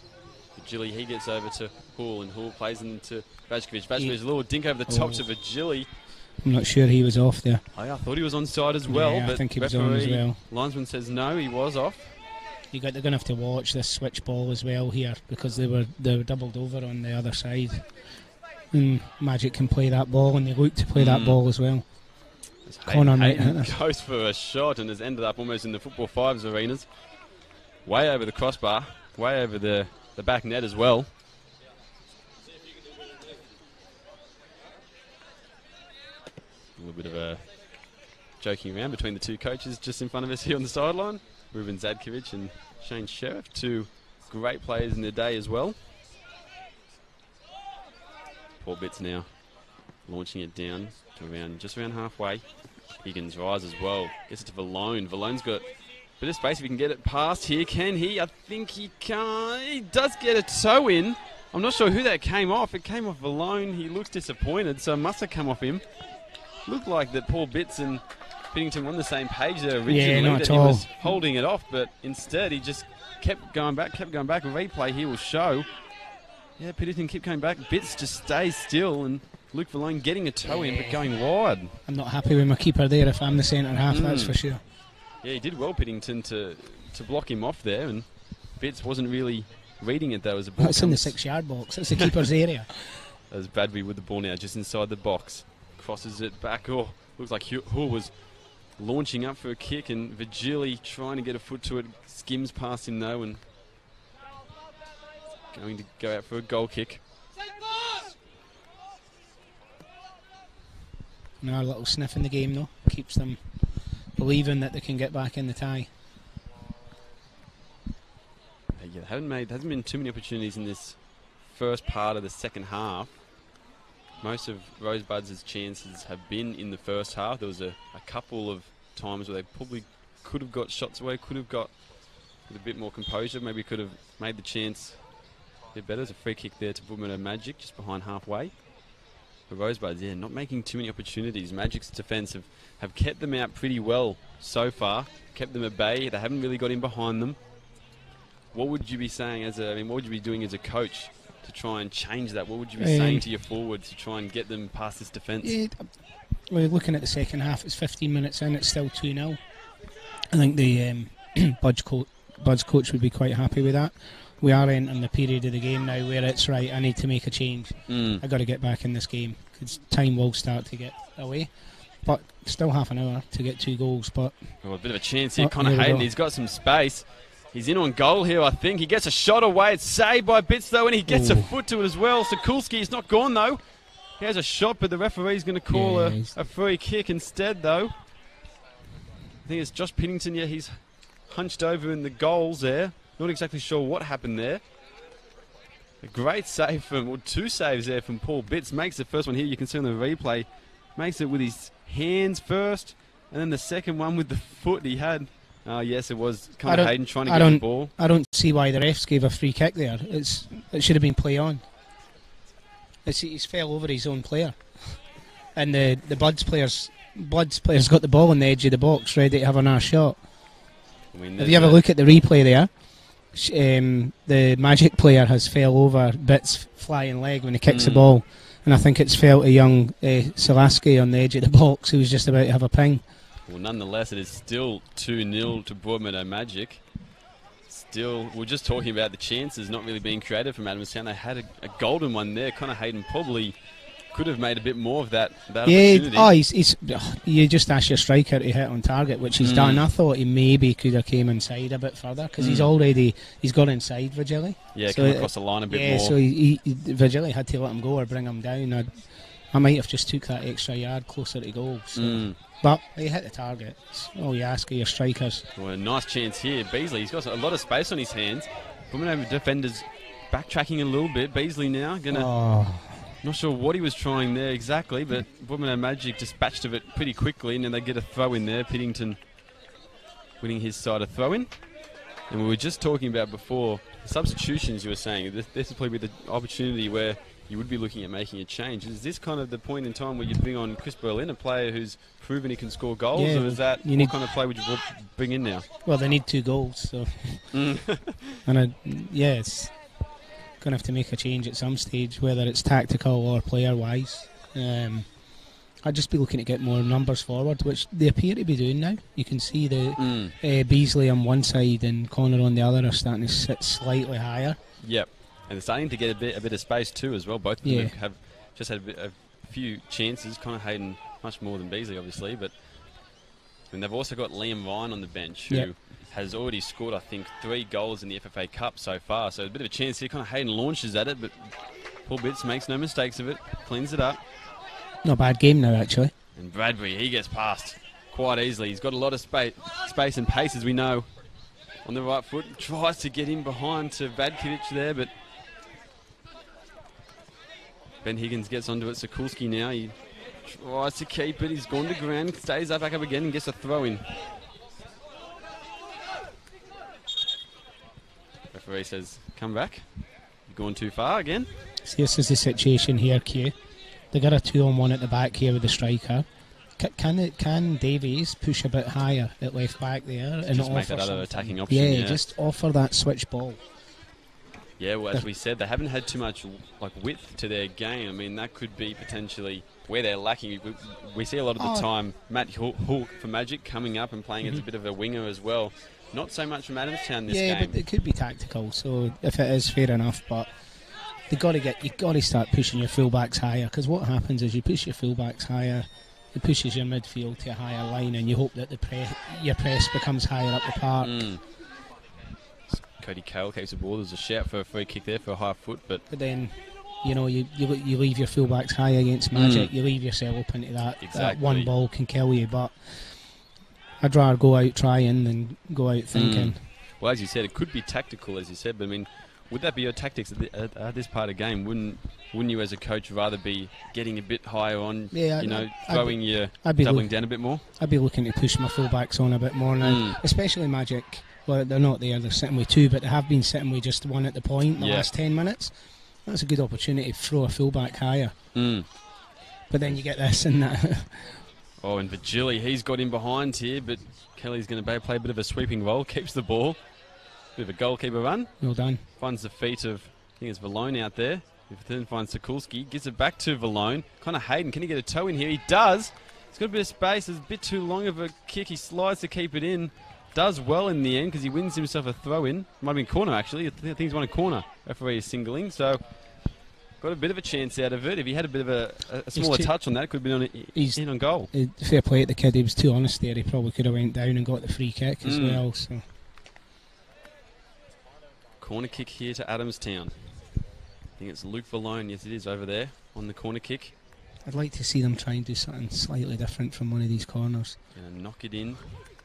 Virgili, he gets over to Poole, and Poole plays into Vajkovic. Vajkovic's a little dink over the top to Virgili. I'm not sure he was off there. I thought he was onside as well, but I think he was on as well. Linesman says no, he was off. They're going to have to watch this switch ball as well here, because they were doubled over on the other side. And Magic can play that ball, and they look to play that ball as well. Hayden goes for a shot and has ended up almost in the Football Fives arenas. Way over the crossbar, way over the back net as well. A little bit of a joking around between the two coaches just in front of us here on the sideline. Ruben Zadkovic and Shane Sheriff, two great players in the day as well. Paul Bitts now launching it down to just around halfway. Higgins rises well, gets it to Valone. Valone's got a bit of space if he can get it past here. Can he? I think he can't. He does get a toe in. I'm not sure who that came off. It came off Valone. He looks disappointed, so it must have come off him. Looked like that Paul Bitts and Piddington were on the same page there originally. Yeah, not that at he all. was holding it off, but instead he just kept going back. A replay here will show. Yeah, Piddington kept coming back. Bitts just stays still, and Luke Valone getting a toe in, but going wide. I'm not happy with my keeper there if I'm the centre half, that's for sure. Yeah, he did well, Piddington, to block him off there, and Bitts wasn't really reading it though as a ball. That's in the 6-yard box. That's the keeper's area. As Bradbury with the ball now, just inside the box. Crosses it back. Oh, looks like Hull was launching up for a kick, and Virgili trying to get a foot to it. Skims past him though, and going to go out for a goal kick. Now a little sniff in the game though. Keeps them believing that they can get back in the tie. Yeah, there hasn't been too many opportunities in this first part of the second half. Most of Rosebuds' chances have been in the first half. There was a couple of times where they probably could have got shots away, could have got with a bit more composure, maybe could have made the chance a bit better. There's a free kick there to Broadmeadow Magic, just behind halfway. The Rosebuds, yeah, not making too many opportunities. Magic's defence have kept them out pretty well so far, kept them at bay. They haven't really got in behind them. What would you be saying what would you be doing as a coach to try and change that? What would you be saying to your forwards to try and get them past this defence? Yeah, we're looking at the second half. It's 15 minutes in. It's still 2-0. I think the Bud's coach would be quite happy with that. We are entering the period of the game now where it's right. I need to make a change. I got to get back in this game because time will start to get away. But still half an hour to get 2 goals. But a bit of a chance here. Connor Hayden. He's got some space. He's in on goal here, I think. He gets a shot away. It's saved by Bits, though, and he gets a foot to it as well. Sokulski is not gone, though. He has a shot, but the referee's going to call a free kick instead, though. I think it's Josh Piddington. Yeah, he's hunched over in the goals there. Not exactly sure what happened there. A great save from, 2 saves there from Paul Bits. Makes the first one here, you can see on the replay. Makes it with his hands first, and then the second one with the foot he had. Yes, it was kind of Hayden trying to get the ball. I don't see why the refs gave a free kick there. It should have been play on. He's fell over his own player, and the Bloods players got the ball on the edge of the box, ready to have another shot. If you ever look at the replay there, the Magic player has fell over Bits' flying leg when he kicks the ball, and I think it's fell to young Salaski on the edge of the box who was just about to have a ping. Well, nonetheless, it is still 2-0 to Broadmeadow Magic. Still, we're just talking about the chances not really being created from Adamstown. They had a golden one there. Connor Hayden probably could have made a bit more of that opportunity. You just asked your striker to hit on target, which he's done. I thought he maybe could have came inside a bit further because he's got inside Virgili. Yeah, so come across the line a bit more. So Virgili had to let him go or bring him down. I might have just took that extra yard closer to goal. So. But he hit the target. That's all you ask of your strikers. Well, a nice chance here. Beasley, he's got a lot of space on his hands. Broadmeadow defenders backtracking a little bit. Beasley now not sure what he was trying there exactly, but Broadmeadow Magic dispatched of it pretty quickly, and then they get a throw in there. Piddington winning his side a throw in. And we were just talking about before substitutions. You were saying this would probably be the opportunity where you would be looking at making a change. Is this kind of the point in time where you bring on Chris Berlin, a player who's proven he can score goals, or is that what kind of play would you bring in now? Well, they need 2 goals, so and it's going to have to make a change at some stage, whether it's tactical or player-wise. I'd just be looking to get more numbers forward, which they appear to be doing now. You can see the Beasley on one side and Connor on the other are starting to sit slightly higher. Yep. And they're starting to get a bit of space too as well. Both of them have just had a few chances. Connor Hayden much more than Beasley, obviously, and they've also got Liam Ryan on the bench, who has already scored, I think, 3 goals in the FFA Cup so far. So a bit of a chance here. Connor Hayden launches at it, but Paul Bits makes no mistakes of it, cleans it up. Not a bad game now, actually. And Bradbury, he gets past quite easily. He's got a lot of space and pace, as we know, on the right foot. Tries to get in behind to Vadkovic there, but Ben Higgins gets onto it. Sokulski now, he tries to keep it. He's gone to ground, stays back up again and gets a throw in. Referee says, come back. You've gone too far again. See, this is the situation here, Q. They got a 2-on-1 at the back here with the striker. Can Davies push a bit higher at left back there and just make that other attacking option? Yeah, just offer that switch ball. Yeah, well, as we said, they haven't had too much width to their game. I mean, that could be potentially where they're lacking. We see a lot of the time Matt Hawke for Magic coming up and playing as a bit of a winger as well. Not so much from Adamstown this game. Yeah, but it could be tactical. So if it is, fair enough. But you've got to start pushing your fullbacks higher, because what happens is you push your fullbacks higher, it pushes your midfield to a higher line, and you hope that your press becomes higher up the park. Cody Cale keeps the ball. There's a shout for a free kick there for a high foot, but then you leave your fullbacks high against Magic. You leave yourself open to that. Exactly. That one ball can kill you. But I'd rather go out trying than go out thinking. Well, as you said, it could be tactical, as you said, but I mean, would that be your tactics at this part of the game? Wouldn't you, as a coach, rather be getting a bit higher on, doubling down a bit more? I'd be looking to push my fullbacks on a bit more now, especially Magic. Well, they're not there, they're sitting with 2, but they have been sitting with just 1 at the point the last 10 minutes. That's a good opportunity to throw a fullback higher. But then you get this and that. Oh, and Virgili, he's got in behind here, but Kelly's going to play a bit of a sweeping role, keeps the ball. Bit of a goalkeeper run. Well done. Finds the feet of, I think it's Valone out there. If then finds Sokulski, gives it back to Valone. Connor Hayden, can he get a toe in here? He does. He's got a bit of space. It's a bit too long of a kick. He slides to keep it in. Does well in the end because he wins himself a throw in. Might have been corner actually. I think he's won a corner. FFA is singling, so got a bit of a chance out of it. If he had a bit of a smaller touch on that, could have been in on goal. Fair play at the kid. He was too honest there. He probably could have went down and got the free kick as well. So. Corner kick here to Adamstown. I think it's Luke Valone. Yes, it is over there on the corner kick. I'd like to see them try and do something slightly different from one of these corners. Gonna knock it in.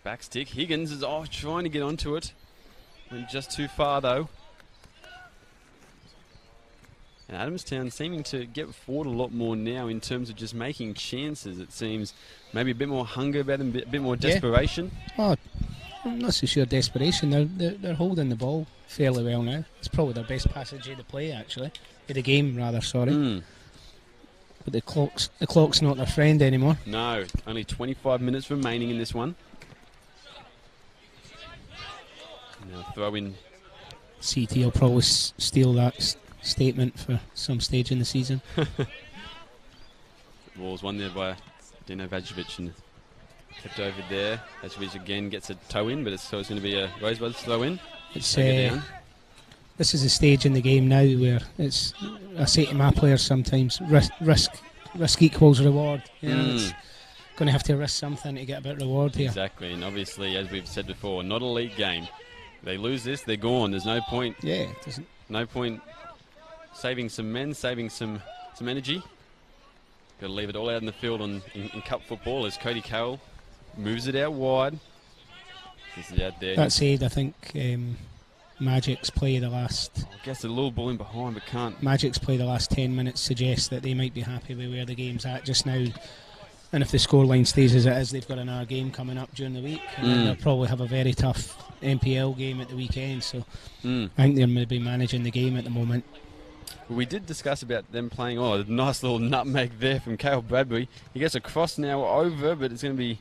Back stick. Higgins is trying to get onto it. Went just too far though. And Adamstown seeming to get forward a lot more now in terms of just making chances. It seems maybe a bit more hunger about them, a bit more desperation. Oh, I'm not so sure desperation. They're holding the ball fairly well now. It's probably their best passage of the play actually, of the game rather. Sorry. But the clock's not their friend anymore. No, only 25 minutes remaining in this one. Now throw in. CT will probably steal that statement for some stage in the season. Ball's won there by Dino Vajovic and kept over there. Vajovic again gets a toe in, but so it's going to be a Rosebud's throw in. This is a stage in the game now where I say to my players sometimes, risk equals reward. It's going to have to risk something to get a bit of reward here. Exactly, and obviously, as we've said before, not a league game. They lose this, they're gone. There's no point. Yeah, it doesn't. No point saving some men, saving some energy. Got to leave it all out in the field in cup football as Cody Carroll moves it out wide. This is out there. That said, I think Magic's play the last. I guess a little ball in behind, but can't. Magic's play the last 10 minutes suggests that they might be happy with where the game's at just now. And if the scoreline stays as it is, they've got another game coming up during the week. And then they'll probably have a very tough NPL game at the weekend. So I think they're maybe managing the game at the moment. Well, we did discuss about them playing. Oh, a nice little nutmeg there from Cale Bradbury. He gets a cross now over, but it's going to be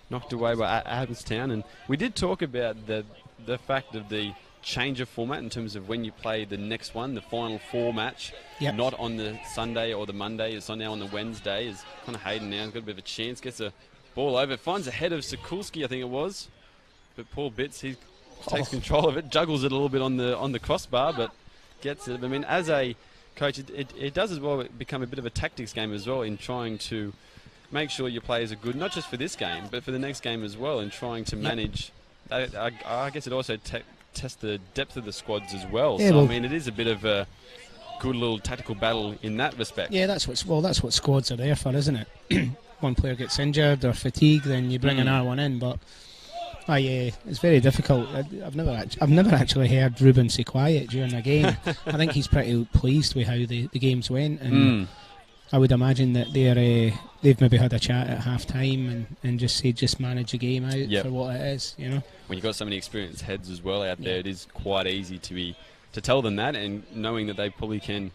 knocked away by Adamstown. And we did talk about the fact of the change of format in terms of when you play the next one, the Final Four match. Yep. Not on the Sunday or the Monday. It's now on the Wednesday. Is kind of Hayden now. He's got a bit of a chance. Gets a ball over. Finds a head of Sokulski, I think it was. But Paul Bitts, he takes control of it. Juggles it a little bit on the crossbar, but gets it. I mean, as a coach, it does as well become a bit of a tactics game as well in trying to make sure your players are good, not just for this game, but for the next game as well, and trying to manage. I guess it also tests the depth of the squads as well. Yeah, so I mean, it is a bit of a good little tactical battle in that respect. Yeah, that's what squads are there for, isn't it? One player gets injured or fatigued, then you bring another one in. But it's very difficult. I've never actually heard Ruben say quiet during a game. I think he's pretty pleased with how the games went, and I would imagine that they've maybe had a chat at half time and just manage the game out for what it is, you know. When you've got so many experienced heads as well out there, it is quite easy to tell them that, and knowing that they probably can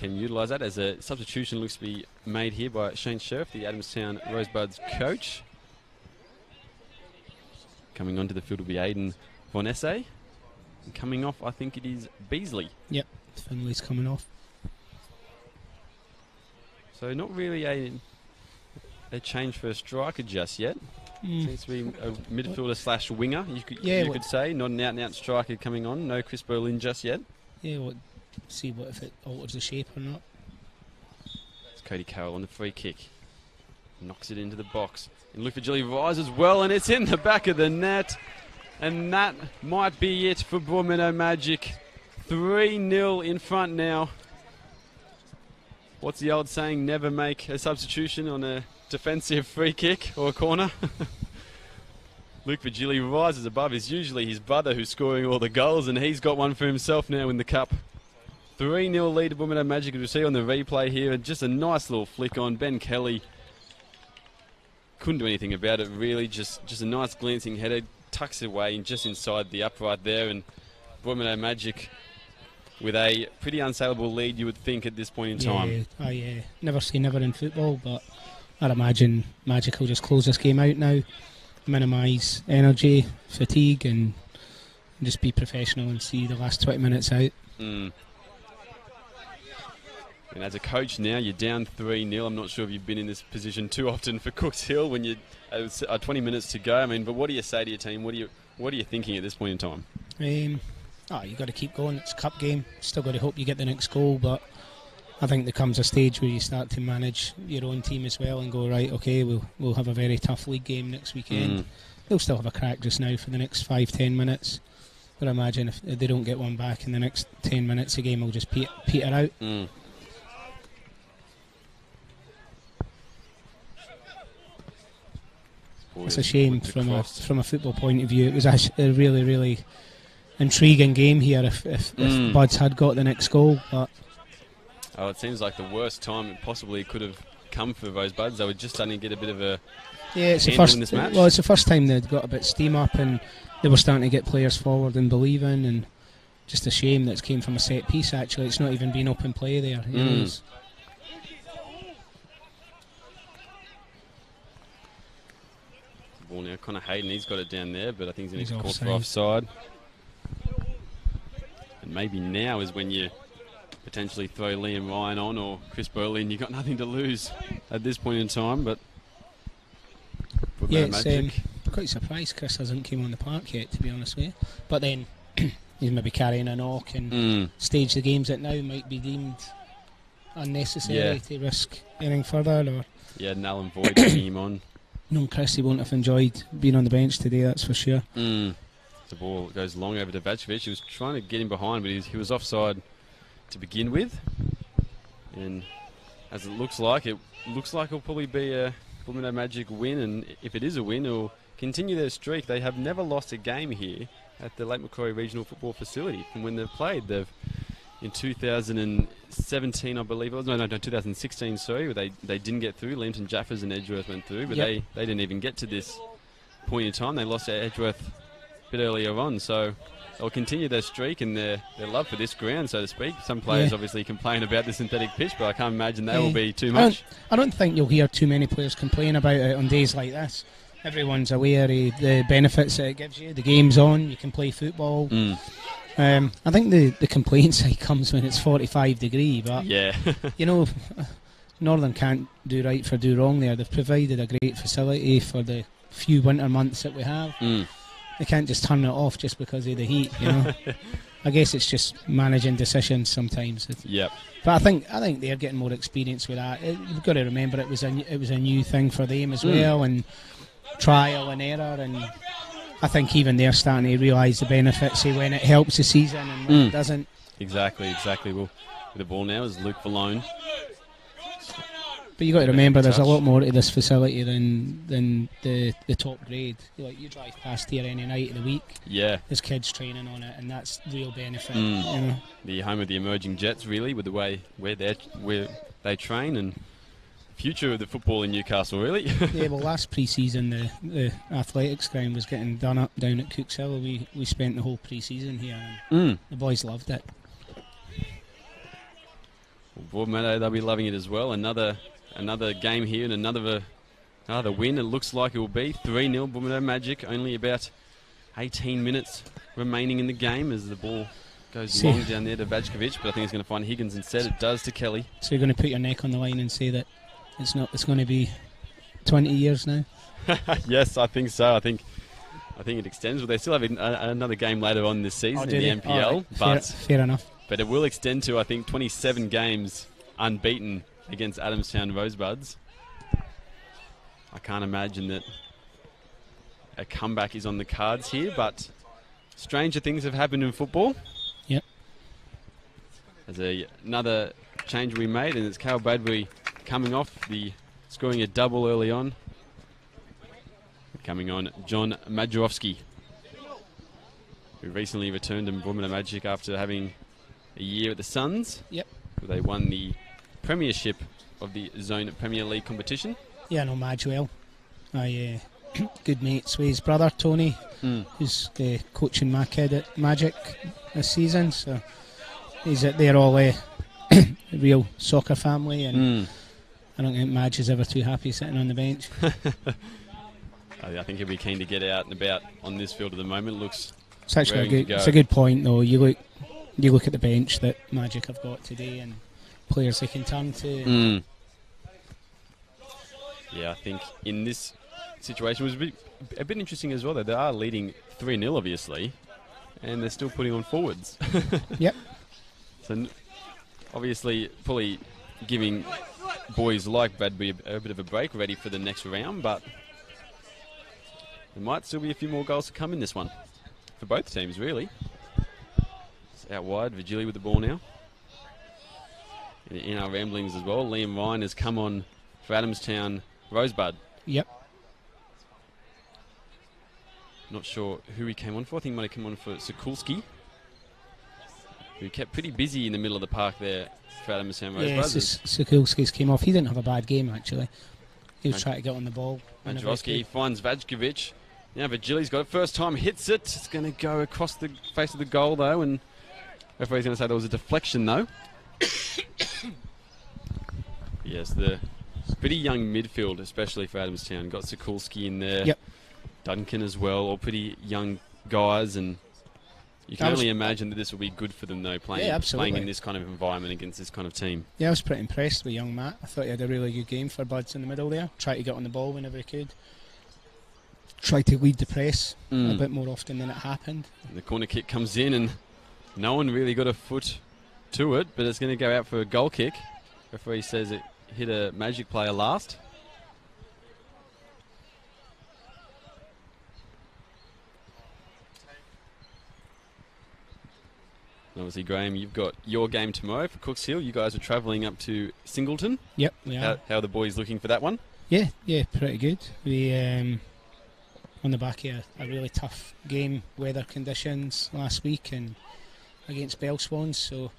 utilise that. As a substitution looks to be made here by Shane Sheriff, the Adamstown Rosebuds coach. Coming onto the field will be Aidan Von Esse. And coming off, I think it is Beasley. Yep, Finley's coming off. So not really a change for a striker just yet. Seems to be a midfielder / winger, you could say. Not an out-and-out striker coming on. No Chris Berlin just yet. Yeah, we'll see if it alters the shape or not. It's Cody Carroll on the free kick. Knocks it into the box. And Luke Virgili rises well, and it's in the back of the net. And that might be it for Broadmeadow Magic. 3-0 in front now. What's the old saying? Never make a substitution on a defensive free kick or a corner. Luke Vigili rises above. It's usually his brother who's scoring all the goals, and he's got one for himself now in the cup. 3-0 lead to Broadmeadow Magic, as we see on the replay here. Just a nice little flick on. Ben Kelly couldn't do anything about it, really. Just a nice glancing header. Tucks it away and just inside the upright there. And Broadmeadow Magic with a pretty unsaleable lead, you would think, at this point in time. I never say never in football, but I'd imagine Magic will just close this game out now, minimise energy, fatigue, and just be professional and see the last 20 minutes out. And as a coach now, you're down 3-0. I'm not sure if you've been in this position too often for Cooks Hill when you 20 minutes to go. I mean, but what do you say to your team? What are you thinking at this point in time? You got to keep going. It's a cup game. Still got to hope you get the next goal, but I think there comes a stage where you start to manage your own team as well and go, right, okay, we'll have a very tough league game next weekend. They'll still have a crack just now for the next 5-10 minutes. But I imagine if they don't get one back in the next 10 minutes, the game will just peter out. It's a shame from a football point of view. It was actually a really, really intriguing game here if Buds had got the next goal. But it seems like the worst time it possibly could have come for those Buds. They were just starting to get a bit of a it's the first in this match. Well, it's the first time they'd got a bit of steam up and they were starting to get players forward and believing. And just a shame that it came from a set piece. Actually, it's not even been open play there. Ball now, Connor Hayden, he's got it down there, but I think he's called for offside. And maybe now is when you potentially throw Liam Ryan on or Chris Burley, and you've got nothing to lose at this point in time. But it's quite surprised Chris hasn't came on the park yet, to be honest with you. But then he's maybe carrying a knock, and stage the games that now might be deemed unnecessary to risk anything further. Or null and void getting him on. No, Chris, he won't have enjoyed being on the bench today, that's for sure. The ball goes long over to Vacevic. He was trying to get him behind, but he was offside to begin with. And as it looks like it'll probably be a Broadmeadow Magic win. And if it is a win, it'll continue their streak. They have never lost a game here at the Lake Macquarie Regional Football Facility from when they've played. In 2017, I believe it was. No, 2016, sorry. They didn't get through. Leamington Jaffers and Edgeworth went through, but they didn't even get to this point in time. They lost to Edgeworth a bit earlier on, so they'll continue their streak and their love for this ground, so to speak. Some players obviously complain about the synthetic pitch, but I can't imagine that will be too much. I don't think you'll hear too many players complain about it on days like this. Everyone's aware of the benefits that it gives you. The game's on, you can play football. I think the complaint side comes when it's 45 degree, but Northern can't do right for do wrong there. They've provided a great facility for the few winter months that we have. They can't just turn it off just because of the heat, I guess it's just managing decisions sometimes. But I think they're getting more experience with that. You've got to remember it was a new thing for them as well, and trial and error, and I think even they're starting to realise the benefits of when it helps the season and when it doesn't. Exactly. Well, with the ball now is Luke Valone. But you've got to remember there's a lot more to this facility than the top grade. You drive past here any night of the week. There's kids training on it, and that's real benefit. The home of the emerging Jets, really, with the way where they train and future of the football in Newcastle, really. Last pre-season the athletics ground was getting done up down at Cooks Hill. We spent the whole pre-season here, and the boys loved it. Well, Broadmeadow, they'll be loving it as well. Another game here and another win. It looks like it will be 3-0 Broadmeadow Magic. Only about 18 minutes remaining in the game as the ball goes long down there to Vajkovic, but I think he's going to find Higgins instead. It does to Kelly. So you're going to put your neck on the line and say that it's going to be 20 years now? Yes, I think so. I think it extends. Well, they still have another game later on this season in the NPL. Right. But fair enough. But it will extend to, I think, 27 games unbeaten against Adamstown Rosebuds. I can't imagine that a comeback is on the cards here, but stranger things have happened in football. There's another change we made, and it's Cal Bradbury coming off, scoring a double early on. Coming on, John Madrowski, who recently returned to Broadmeadow Magic after having a year at the Suns. Yep. Where they won the premiership of the Zone Premier League competition. Yeah, I know Madge well. I good mates with his brother Tony, who's coaching my kid at Magic this season. So they're all a real soccer family, and I don't think Madge is ever too happy sitting on the bench. I think he'll be keen to get out and about on this field at the moment. It's actually it's a good point though. You look at the bench that Magic have got today and players they can turn to. Yeah, I think in this situation it was a bit interesting as well, though. They are leading 3-0 obviously, and they're still putting on forwards. Yep. So obviously probably giving boys like Bradbury a bit of a break, ready for the next round, but there might still be a few more goals to come in this one for both teams, really. It's out wide, Virgili with the ball now. In our ramblings as well, Liam Ryan has come on for Adamstown Rosebud. Yep. Not sure who he came on for. I think he might have come on for Sokulski, who kept pretty busy in the middle of the park there for Adamstown Rosebud. Yeah, Sokulski's came off. He didn't have a bad game, actually. He was trying to get on the ball. Andrzejowski finds Vajkovic. Now Virgili's got it. First time, hits it. It's going to go across the face of the goal, though, and referee's going to say there was a deflection, though. Yes, the pretty young midfield, especially for Adamstown. Got Sokulski in there. Yep. Duncan as well, all pretty young guys, and you can only imagine that this will be good for them, though, playing in this kind of environment against this kind of team. Yeah, I was pretty impressed with young Matt. I thought he had a really good game for Buds in the middle there. Tried to get on the ball whenever he could. Tried to lead the press a bit more often than it happened. And the corner kick comes in, and no one really got a foot to it, but it's going to go out for a goal kick. Referee says it hit a Magic player last. Obviously, Graham, you've got your game tomorrow for Cooks Hill. You guys are travelling up to Singleton. Yep, we are. How are the boys looking for that one? Yeah, pretty good. We on the back of a really tough game, weather conditions last week, and against Bell Swans. So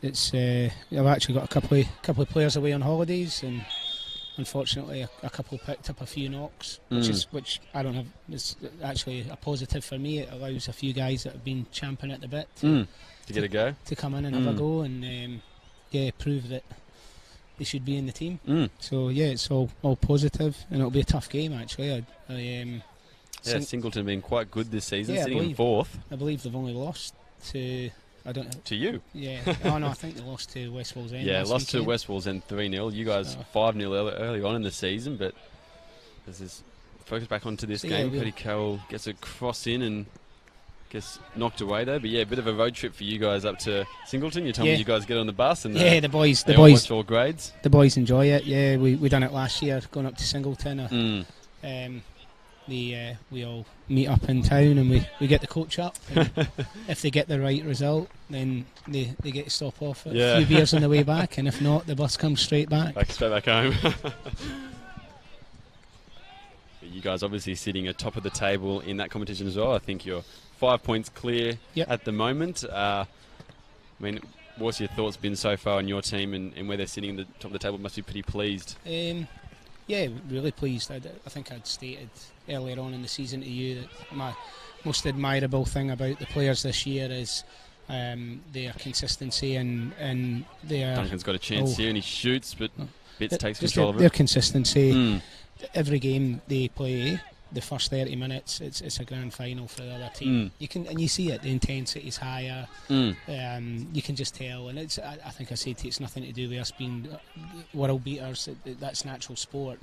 it's I've actually got a couple of players away on holidays, and unfortunately a couple picked up a few knocks, which I don't have. It's actually a positive for me. It allows a few guys that have been champing at the bit to get a go, to come in and have a go, and prove that they should be in the team. So yeah, it's all positive, and it'll be a tough game actually. Singleton have been quite good this season, sitting in 4th. I believe they've only lost to. I don't know. To you? Yeah. Oh no, I think they lost to West Wallsend. Yeah, lost to West Wallsend 3-0. You guys 5-0 early on in the season, but this is focus back onto this game. Petty Carroll gets a cross in and gets knocked away there. But yeah, a bit of a road trip for you guys up to Singleton. You told me you guys get on the bus and the boys watch all grades. The boys enjoy it. Yeah, we done it last year, going up to Singleton. We all meet up in town and we get the coach up. If they get the right result, then they get to stop off at a few beers on the way back, and if not, the bus comes straight back. Straight back home. You guys obviously sitting atop of the table in that competition as well. I think you're 5 points clear at the moment. I mean, what's your thoughts been so far on your team and where they're sitting at the top of the table? Must be pretty pleased. Yeah, really pleased. I think I'd stated earlier on in the season to you that my most admirable thing about the players this year is their consistency and their... Duncan's got a chance here and he shoots, but Bits takes just control of it. Their consistency. Every game they play, the first 30 minutes, it's a grand final for the other team. You see it. The intensity is higher. You can just tell, and it's. I think I said it's nothing to do with us being world beaters. That's natural sport.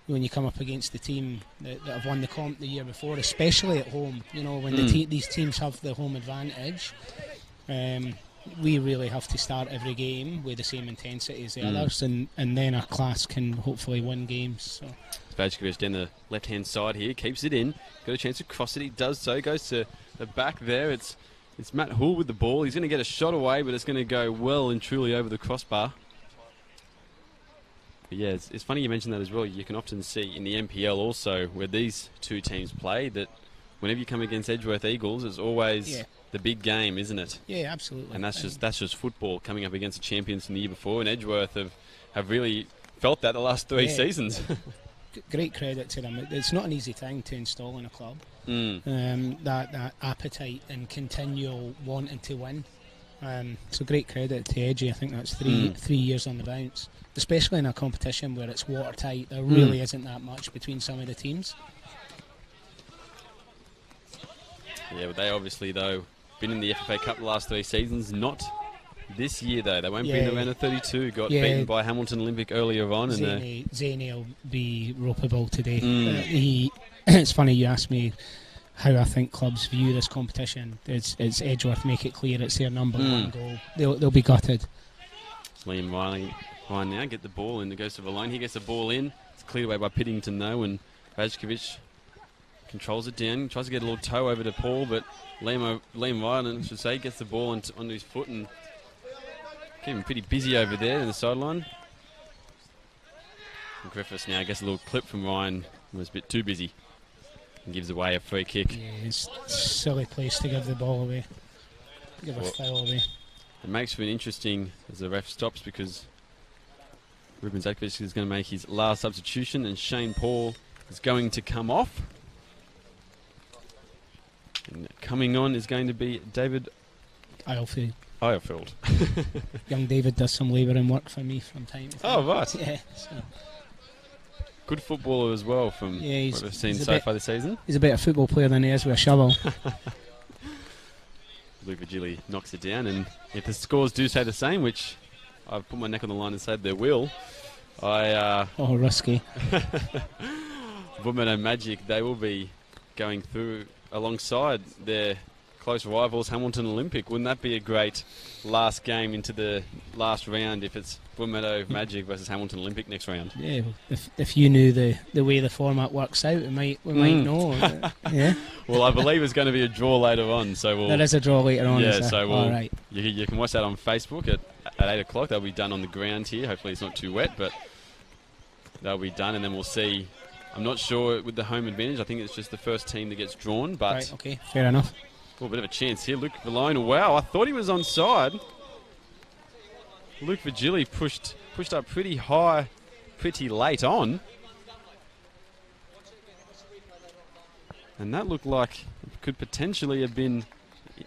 When you come up against the team that have won the comp the year before, especially at home, when these teams have the home advantage, we really have to start every game with the same intensity as the others, and then our class can hopefully win games. So. Vajkovic down the left-hand side here, keeps it in, got a chance to cross it, he does so, goes to the back there, it's Matt Hull with the ball, he's going to get a shot away, but it's going to go well and truly over the crossbar. But yeah, it's funny you mentioned that as well. You can often see in the NPL also, where these two teams play, that whenever you come against Edgeworth Eagles, it's always the big game, isn't it? Yeah, absolutely. And that's just football coming up against the champions from the year before, and Edgeworth have really felt that the last 3 seasons. Great credit to them. It's not an easy thing to install in a club. That appetite and continual wanting to win. So great credit to Edgy. I think that's 3 years on the bounce, especially in a competition where it's watertight. There really isn't that much between some of the teams. Yeah, but they obviously, though, been in the FFA Cup the last 3 seasons. Not this year, though. They won't be in the round of 32. Got beaten by Hamilton Olympic earlier on. Zany will be ropeable today. It's funny you asked me how I think clubs view this competition. It's Edgeworth make it clear it's their number one goal. They'll be gutted. Liam Ryan now get the ball in. It goes to Valone. He gets the ball in. It's cleared away by Piddington, though, and Vajkovic controls it down, tries to get a little toe over to Paul, but Liam Ryan, I should say, gets the ball onto his foot and keep him pretty busy over there in the sideline. And Griffiths now gets a little clip from Ryan, who was a bit too busy, and gives away a free kick. Yeah, it's a silly place to give the ball away. Give a foul away. It makes for an interesting, as the ref stops, because Ruben Zatkovic is going to make his last substitution, and Shane Paul is going to come off. And coming on is going to be David Irefield. Young David does some labouring work for me from time to time. Oh, right. Yeah. So. Good footballer as well from what we've seen so far this season. He's a better football player than he is with a shovel. Luke Virgili knocks it down, and if the scores do say the same, which I've put my neck on the line and said they will, risky. Broadmeadow Magic, they will be going through alongside their close rivals Hamilton Olympic. Wouldn't that be a great last game into the last round if it's Broadmeadow Magic versus Hamilton Olympic next round? Yeah, if you knew the way the format works out, we might know. Yeah. Well, I believe it's going to be a draw later on, so there is a draw later on. Yeah, so all right. You can watch that on Facebook at 8 o'clock. That'll be done on the ground here. Hopefully it's not too wet, but they'll be done, and then we'll see. I'm not sure with the home advantage. I think it's just the first team that gets drawn. But right, okay, fair enough. A bit of a chance here. Luke Valone. Wow, I thought he was onside. Luke Virgili pushed up pretty high, pretty late on. And that looked like it could potentially have been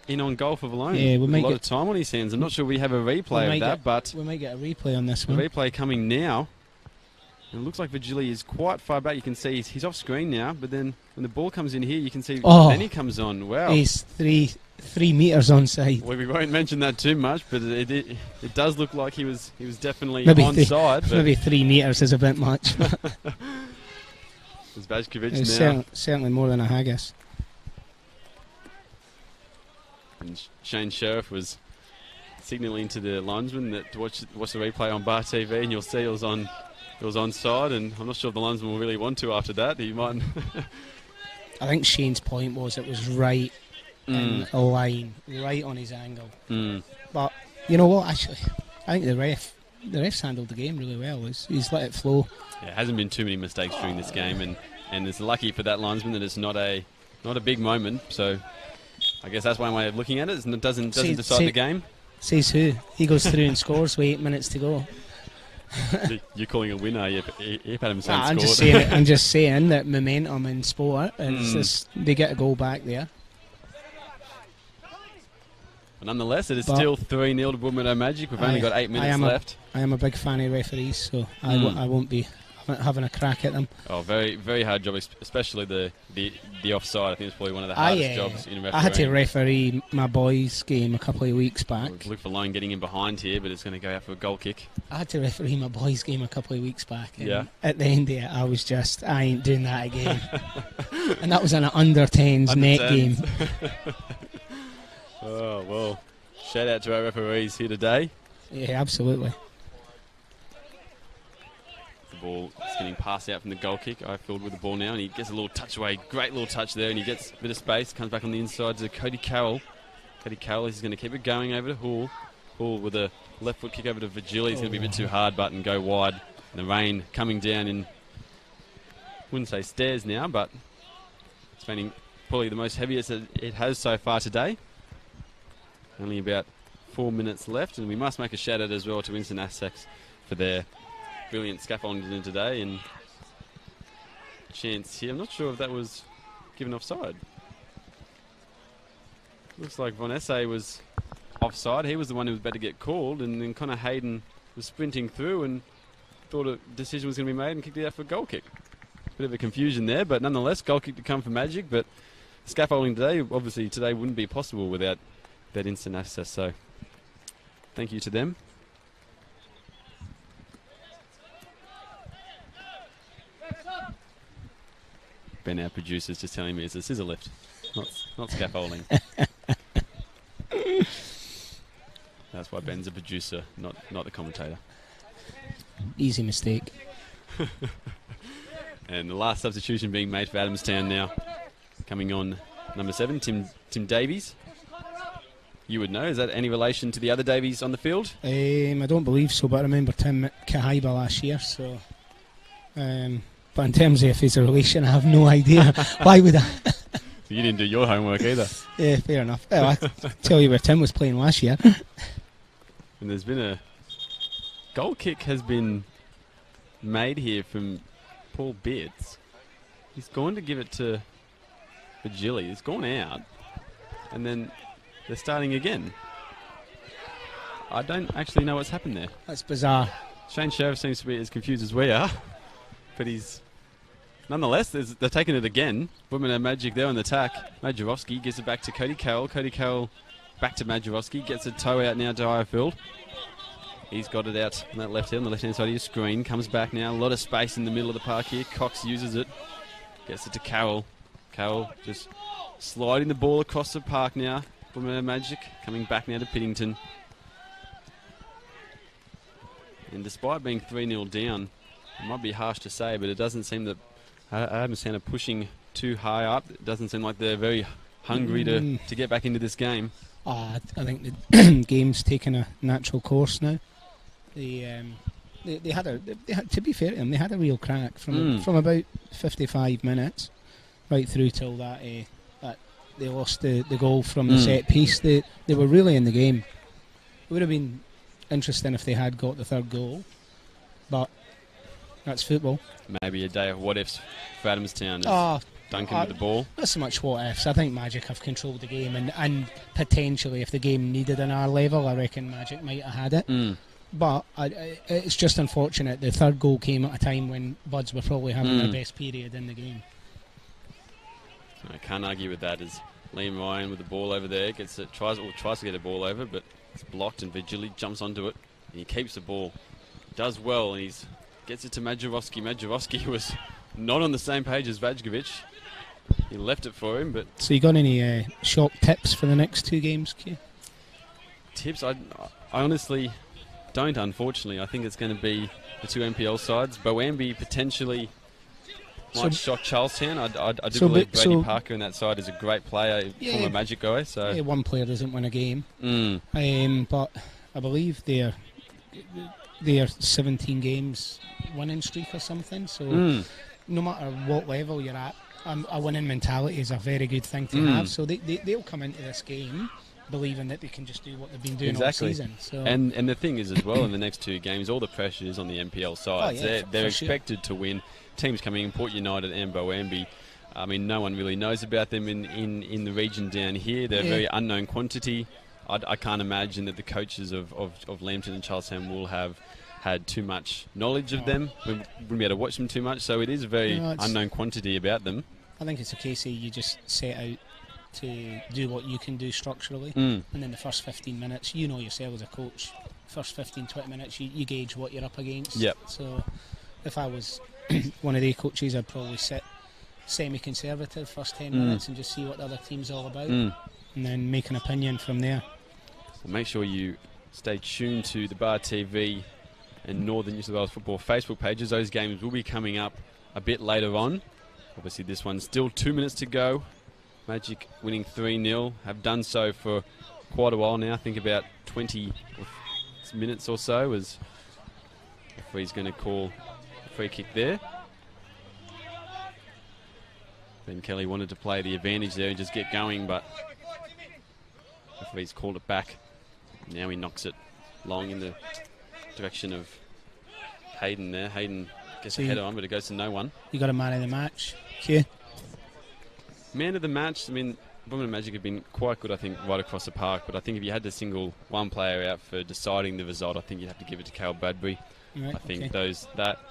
in on goal for Valone. Yeah, we might a lot of time on his hands. I'm not sure we have a replay of that, but we might get a replay on this one. A replay coming now. And it looks like Virgili is quite far back. You can see he's off screen now, but then when the ball comes in here, you can see then he comes on. Wow. He's three metres onside. Well, we won't mention that too much, but it does look like he was definitely onside. Maybe 3 metres is a bit much. There's Vajkovic now. Certainly more than a haggis. And Shane Sheriff was signalling to the linesman that to watch the replay on Bar TV, and you'll see it was onside, and I'm not sure if the linesman will really want to after that. He might. I think Shane's point was it was right in a line, right on his angle. But you know what? Actually, I think the refs handled the game really well. He's let it flow. Yeah, hasn't been too many mistakes during this game, and it's lucky for that linesman that it's not a big moment. So I guess that's one way of looking at it. It doesn't decide the game. Says who? He goes through and scores with 8 minutes to go. You're calling a winner if Adamstown scored. I'm just saying that momentum in sport is they get a goal back there. But nonetheless, it is still 3-0 to Broadmeadow Magic. We've only got 8 minutes left. I am a big fan of referees, so I won't be having a crack at them. Oh, very, very hard job, especially the offside. I think it's probably one of the hardest jobs in refereeing. I had to referee my boys' game a couple of weeks back. Luke Valone getting in behind here, but it's going to go out for a goal kick. I had to referee my boys' game a couple of weeks back. And at the end of it, I was just, I ain't doing that again. And that was an under-10s net game. Oh, well, shout out to our referees here today. Yeah, absolutely. The ball is getting passed out from the goal kick. I filled with the ball now, and he gets a little touch away. Great little touch there, and he gets a bit of space. Comes back on the inside to Cody Carroll. Cody Carroll is going to keep it going over to Hall. Hall with a left foot kick over to Virgili. It's going to be a bit too hard, but and go wide And the rain coming down in, wouldn't say stairs now, but it's raining probably the most heaviest that it has so far today. Only about 4 minutes left, and we must make a shout out as well to Winston Essex for their brilliant scaffolding today. And chance here, I'm not sure if that was given offside. Looks like Von Esse was offside. He was the one who was about to get called, and then Connor Hayden was sprinting through and thought a decision was going to be made and kicked it out for a goal kick. Bit of a confusion there, but nonetheless, goal kick to come for Magic. But scaffolding today, obviously today wouldn't be possible without that instant access, so thank you to them. Ben, our producer, is just telling me it's a scissor lift, not scaffolding. That's why Ben's a producer, not the commentator. Easy mistake. And the last substitution being made for Adamstown now. Coming on number 7, Tim Davies. You would know, is that any relation to the other Davies on the field? I don't believe so, but I remember Tim Kahaiba last year, so... but in terms of if he's a relation, I have no idea. Why would I? You didn't do your homework either. Yeah, fair enough. Well, I tell you where Tim was playing last year. And there's been a goal kick has been made here from Paul Beards. He's gone to give it to Virgili. It's gone out. And then they're starting again. I don't actually know what's happened there. That's bizarre. Shane Sheriff seems to be as confused as we are. But he's... Nonetheless, they're taking it again. Broadmeadow Magic there on the attack. Majerowski gives it back to Cody Carroll. Cody Carroll back to Majerowski. Gets a toe out now to Irefield. He's got it out on that left hand, on the left-hand side of your screen. Comes back now. A lot of space in the middle of the park here. Cox uses it. Gets it to Carroll. Carroll just sliding the ball across the park now. Broadmeadow Magic coming back now to Piddington. And despite being 3-0 down, it might be harsh to say, but it doesn't seem that Adamstown are pushing too high up. It doesn't seem like they're very hungry to get back into this game. I think the game's taken a natural course now. They had to be fair to them, they had a real crack from about 55 minutes right through till that they lost the goal from the set piece. They were really in the game. It would have been interesting if they had got the third goal, but that's football. Maybe a day of what ifs for Adamstown as Duncan with the ball. Not so much what ifs. I think Magic have controlled the game, and potentially if the game needed an R level, I reckon Magic might have had it. But it's just unfortunate the third goal came at a time when Buds were probably having their best period in the game. I can't argue with that. As Liam Ryan with the ball over there tries to get a ball over, but it's blocked, and Virgili jumps onto it and he keeps the ball. Does well, and he's gets it to Majerowski. Majerowski was not on the same page as Vajkovic. He left it for him, but... So you got any short tips for the next two games, Q? Tips? I honestly don't, unfortunately. I think it's going to be the two NPL sides. Boambi potentially might shock Charlestown. I do believe Brady Parker in that side is a great player, former Magic guy. So yeah, one player doesn't win a game. But I believe they're 17 games winning streak or something, so no matter what level you're at, a winning mentality is a very good thing to have, so they'll come into this game believing that they can just do what they've been doing all season. So. And the thing is as well, in the next two games, all the pressure is on the NPL side. They're expected to win. Teams coming in, Port United and Boambi, I mean, no one really knows about them in the region down here. They're a very unknown quantity. I can't imagine that the coaches of Lambton and Charlestown will have had too much knowledge of them. We wouldn't be able to watch them too much, so it is a very unknown quantity about them. I think it's a case of you just set out to do what you can do structurally, and then the first 15 minutes, you know yourself as a coach, first 15-20 minutes, you gauge what you're up against. Yep. So if I was one of the coaches, I'd probably sit semi-conservative first 10 minutes and just see what the other team's all about, and then make an opinion from there. Well, make sure you stay tuned to the Bar TV and Northern New South Wales Football Facebook pages. Those games will be coming up a bit later on. Obviously this one's still 2 minutes to go. Magic winning 3-0, have done so for quite a while now. I think about 20 minutes or so, as If he's going to call a free kick there. Ben Kelly wanted to play the advantage there and just get going, but if he's called it back. Now he knocks it long in the direction of Hayden there. Hayden gets a header on, but it goes to no one. You got a man of the match. Okay. Man of the match, I mean, Broadmeadow Magic have been quite good, I think, right across the park, but I think if you had to single one player out for deciding the result, I think you'd have to give it to Cal Bradbury. Right, I think okay.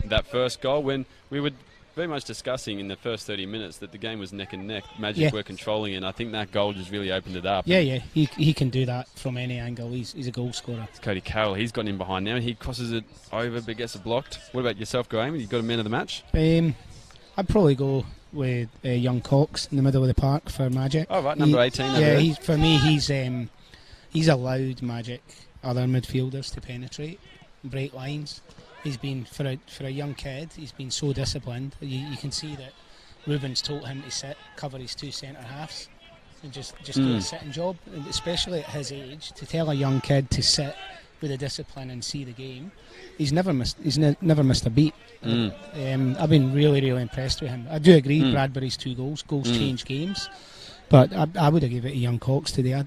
that first goal, when we were very much discussing in the first 30 minutes that the game was neck and neck, Magic were controlling it, and I think that goal just really opened it up. Yeah, he can do that from any angle. He's a goal scorer. It's Cody Carroll, he's gotten in behind now, he crosses it over but gets it blocked. What about yourself, Graham? You got a man of the match? I'd probably go with young Cox in the middle of the park for Magic. Oh right, number 18. Yeah, for me he's allowed Magic other midfielders to penetrate, break lines. He's been for a young kid. He's been so disciplined. You can see that Ruben's told him to sit, cover his two centre halves, and just do a sitting job. And especially at his age, to tell a young kid to sit with a discipline and see the game, he's never missed a beat. I've been really impressed with him. I do agree. Bradbury's 2 goals change games, but I would have given it to young Cox today.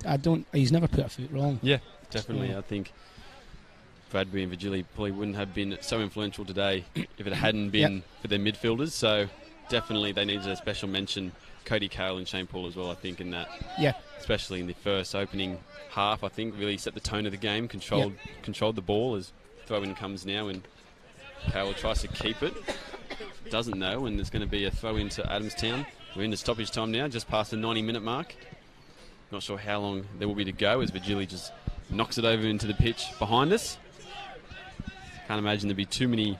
He's never put a foot wrong. Yeah, definitely. I think Bradbury and Virgili probably wouldn't have been so influential today if it hadn't been for their midfielders. So definitely they needed a special mention. Cody Carroll and Shane Paul as well, I think, in that. Yeah. Especially in the first opening half, I think, really set the tone of the game, controlled the ball as throw-in comes now, and Carroll tries to keep it. Doesn't know, and there's going to be a throw-in to Adamstown. We're in the stoppage time now, just past the 90-minute mark. Not sure how long there will be to go as Virgili just knocks it over into the pitch behind us. Can't imagine there'd be too many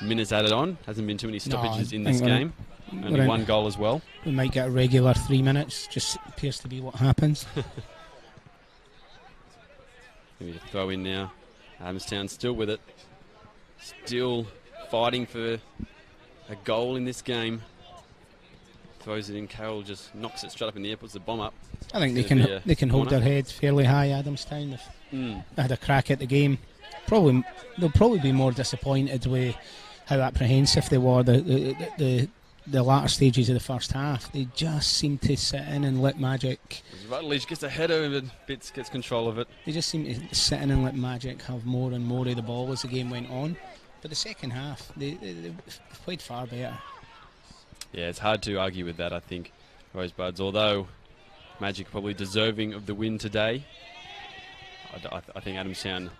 minutes added on. Hasn't been too many stoppages in this game. Only 1 goal as well. We might get a regular 3 minutes. Just appears to be what happens. Maybe to throw in now. Adamstown still with it. Still fighting for a goal in this game. Throws it in. Carroll just knocks it straight up in the air, puts the bomb up. I think they can hold their heads fairly high, Adamstown. If they had a crack at the game, they'll probably be more disappointed with how apprehensive they were the latter stages of the first half. They just seem to sit in and let Magic. Rutledge gets a header and Bits gets control of it. They just seem to sit in and let Magic have more and more of the ball as the game went on. But the second half, they played far better. Yeah, it's hard to argue with that, I think, Rosebuds. Although Magic probably deserving of the win today, I think Adamstown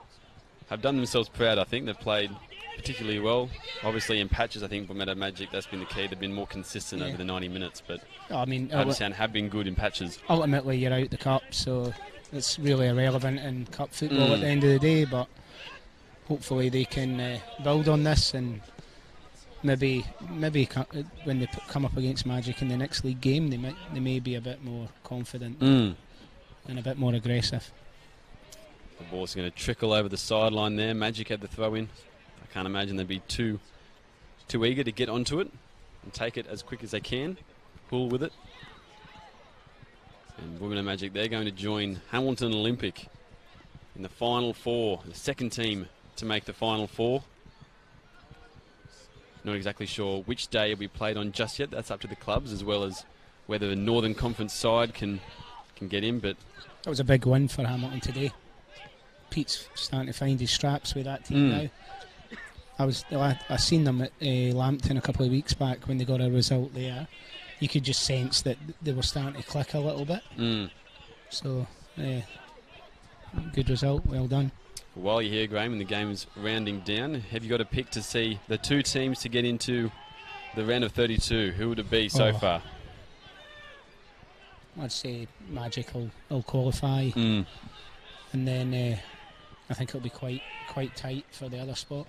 have done themselves proud. I think they've played particularly well. Obviously in patches, I think Broadmeadow Magic, that's been the key. They've been more consistent over the 90 minutes, but Adamstown have been good in patches. Ultimately, you're out the cup, so it's really irrelevant in cup football at the end of the day, but hopefully they can build on this and maybe when they come up against Magic in the next league game, they may be a bit more confident and a bit more aggressive. The ball's going to trickle over the sideline there. Magic had the throw in. I can't imagine they'd be too eager to get onto it and take it as quick as they can. Pull with it. And Broadmeadow Magic, they're going to join Hamilton Olympic in the Final Four, the second team to make the Final Four. Not exactly sure which day it'll be played on just yet. That's up to the clubs, as well as whether the Northern Conference side can get in. But that was a big win for Hamilton today. Pete's starting to find his straps with that team now. I seen them at Lambton a couple of weeks back when they got a result there. You could just sense that they were starting to click a little bit. So, good result. Well done. While you're here, Graham, and the game's rounding down, have you got a pick to see the 2 teams to get into the round of 32? Who would it be so far? I'd say Magic will qualify, and then I think it'll be quite tight for the other spot.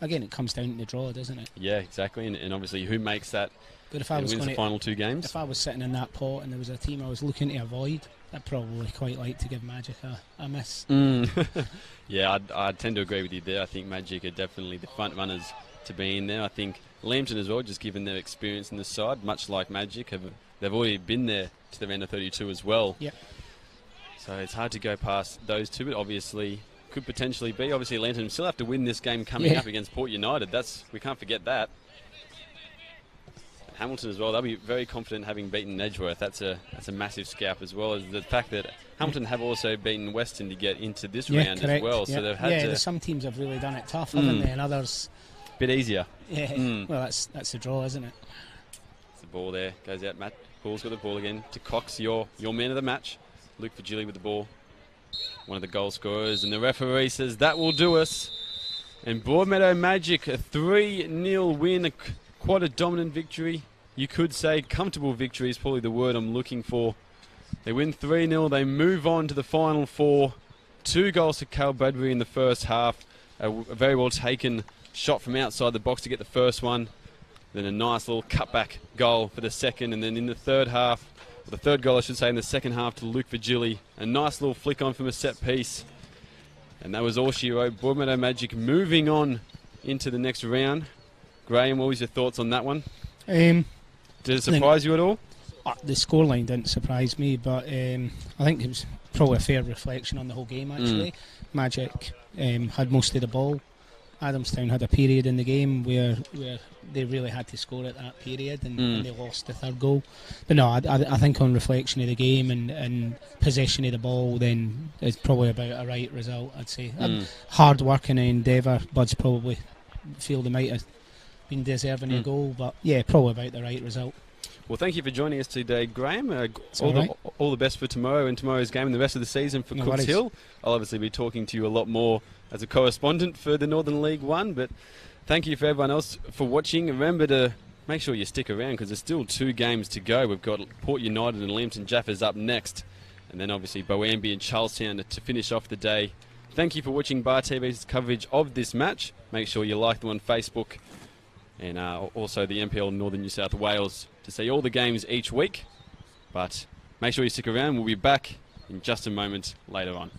Again, it comes down to the draw, doesn't it? Yeah, exactly, and obviously who makes that? But if I was wins the final 2 games. If I was sitting in that pot and there was a team I was looking to avoid, I'd probably quite like to give Magic a miss. Yeah, I tend to agree with you there. I think Magic are definitely the front runners to be in there. I think Lambton as well, just given their experience in the side, much like Magic, they've already been there to the round of 32 as well. Yep. So it's hard to go past those two, but obviously could potentially be. Obviously, Lantern still have to win this game coming up against Port United. We can't forget that. Hamilton as well, they'll be very confident having beaten Edgeworth. That's a massive scalp, as well as the fact that Hamilton have also beaten Weston to get into this round correct. as well. So they've had to... some teams have really done it tough, haven't they? And others... Bit easier. Yeah, well, that's a draw, isn't it? The ball there goes out. Matt Hall's got the ball again to Cox, your man of the match. Luke Virgili with the ball, one of the goal scorers, and the referee says that will do us. And Broadmeadow Magic, a 3-0 win, quite a dominant victory. You could say comfortable victory is probably the word I'm looking for. They win 3-0. They move on to the final four. 2 goals to Cal Bradbury in the first half. A very well taken shot from outside the box to get the first one. Then a nice little cutback goal for the second. And then in the third half, the third goal I should say in the second half, to Luke Virgili. A nice little flick on from a set piece. And that was all she wrote. Broadmeadow Magic moving on into the next round. Graham, what was your thoughts on that one? Did it surprise you at all? The scoreline didn't surprise me, but I think it was probably a fair reflection on the whole game, actually. Magic had most of the ball. Adamstown had a period in the game where they really had to score at that period, and they lost the third goal. But no, I think on reflection of the game and possession of the ball, then it's probably about a right result, I'd say. Hard work and endeavour. Buds probably feel they might have been deserving a goal, but yeah, probably about the right result. Well, thank you for joining us today, Graham. All the best for tomorrow and tomorrow's game and the rest of the season for Cooks Hill. I'll obviously be talking to you a lot more as a correspondent for the Northern League One, but thank you for everyone else for watching. Remember to make sure you stick around because there's still 2 games to go. We've got Port United and Lambton Jaffers up next, and then obviously Boambi and Charlestown to finish off the day. Thank you for watching Bar TV's coverage of this match. Make sure you like them on Facebook, and also the NPL Northern New South Wales to see all the games each week. But make sure you stick around. We'll be back in just a moment later on.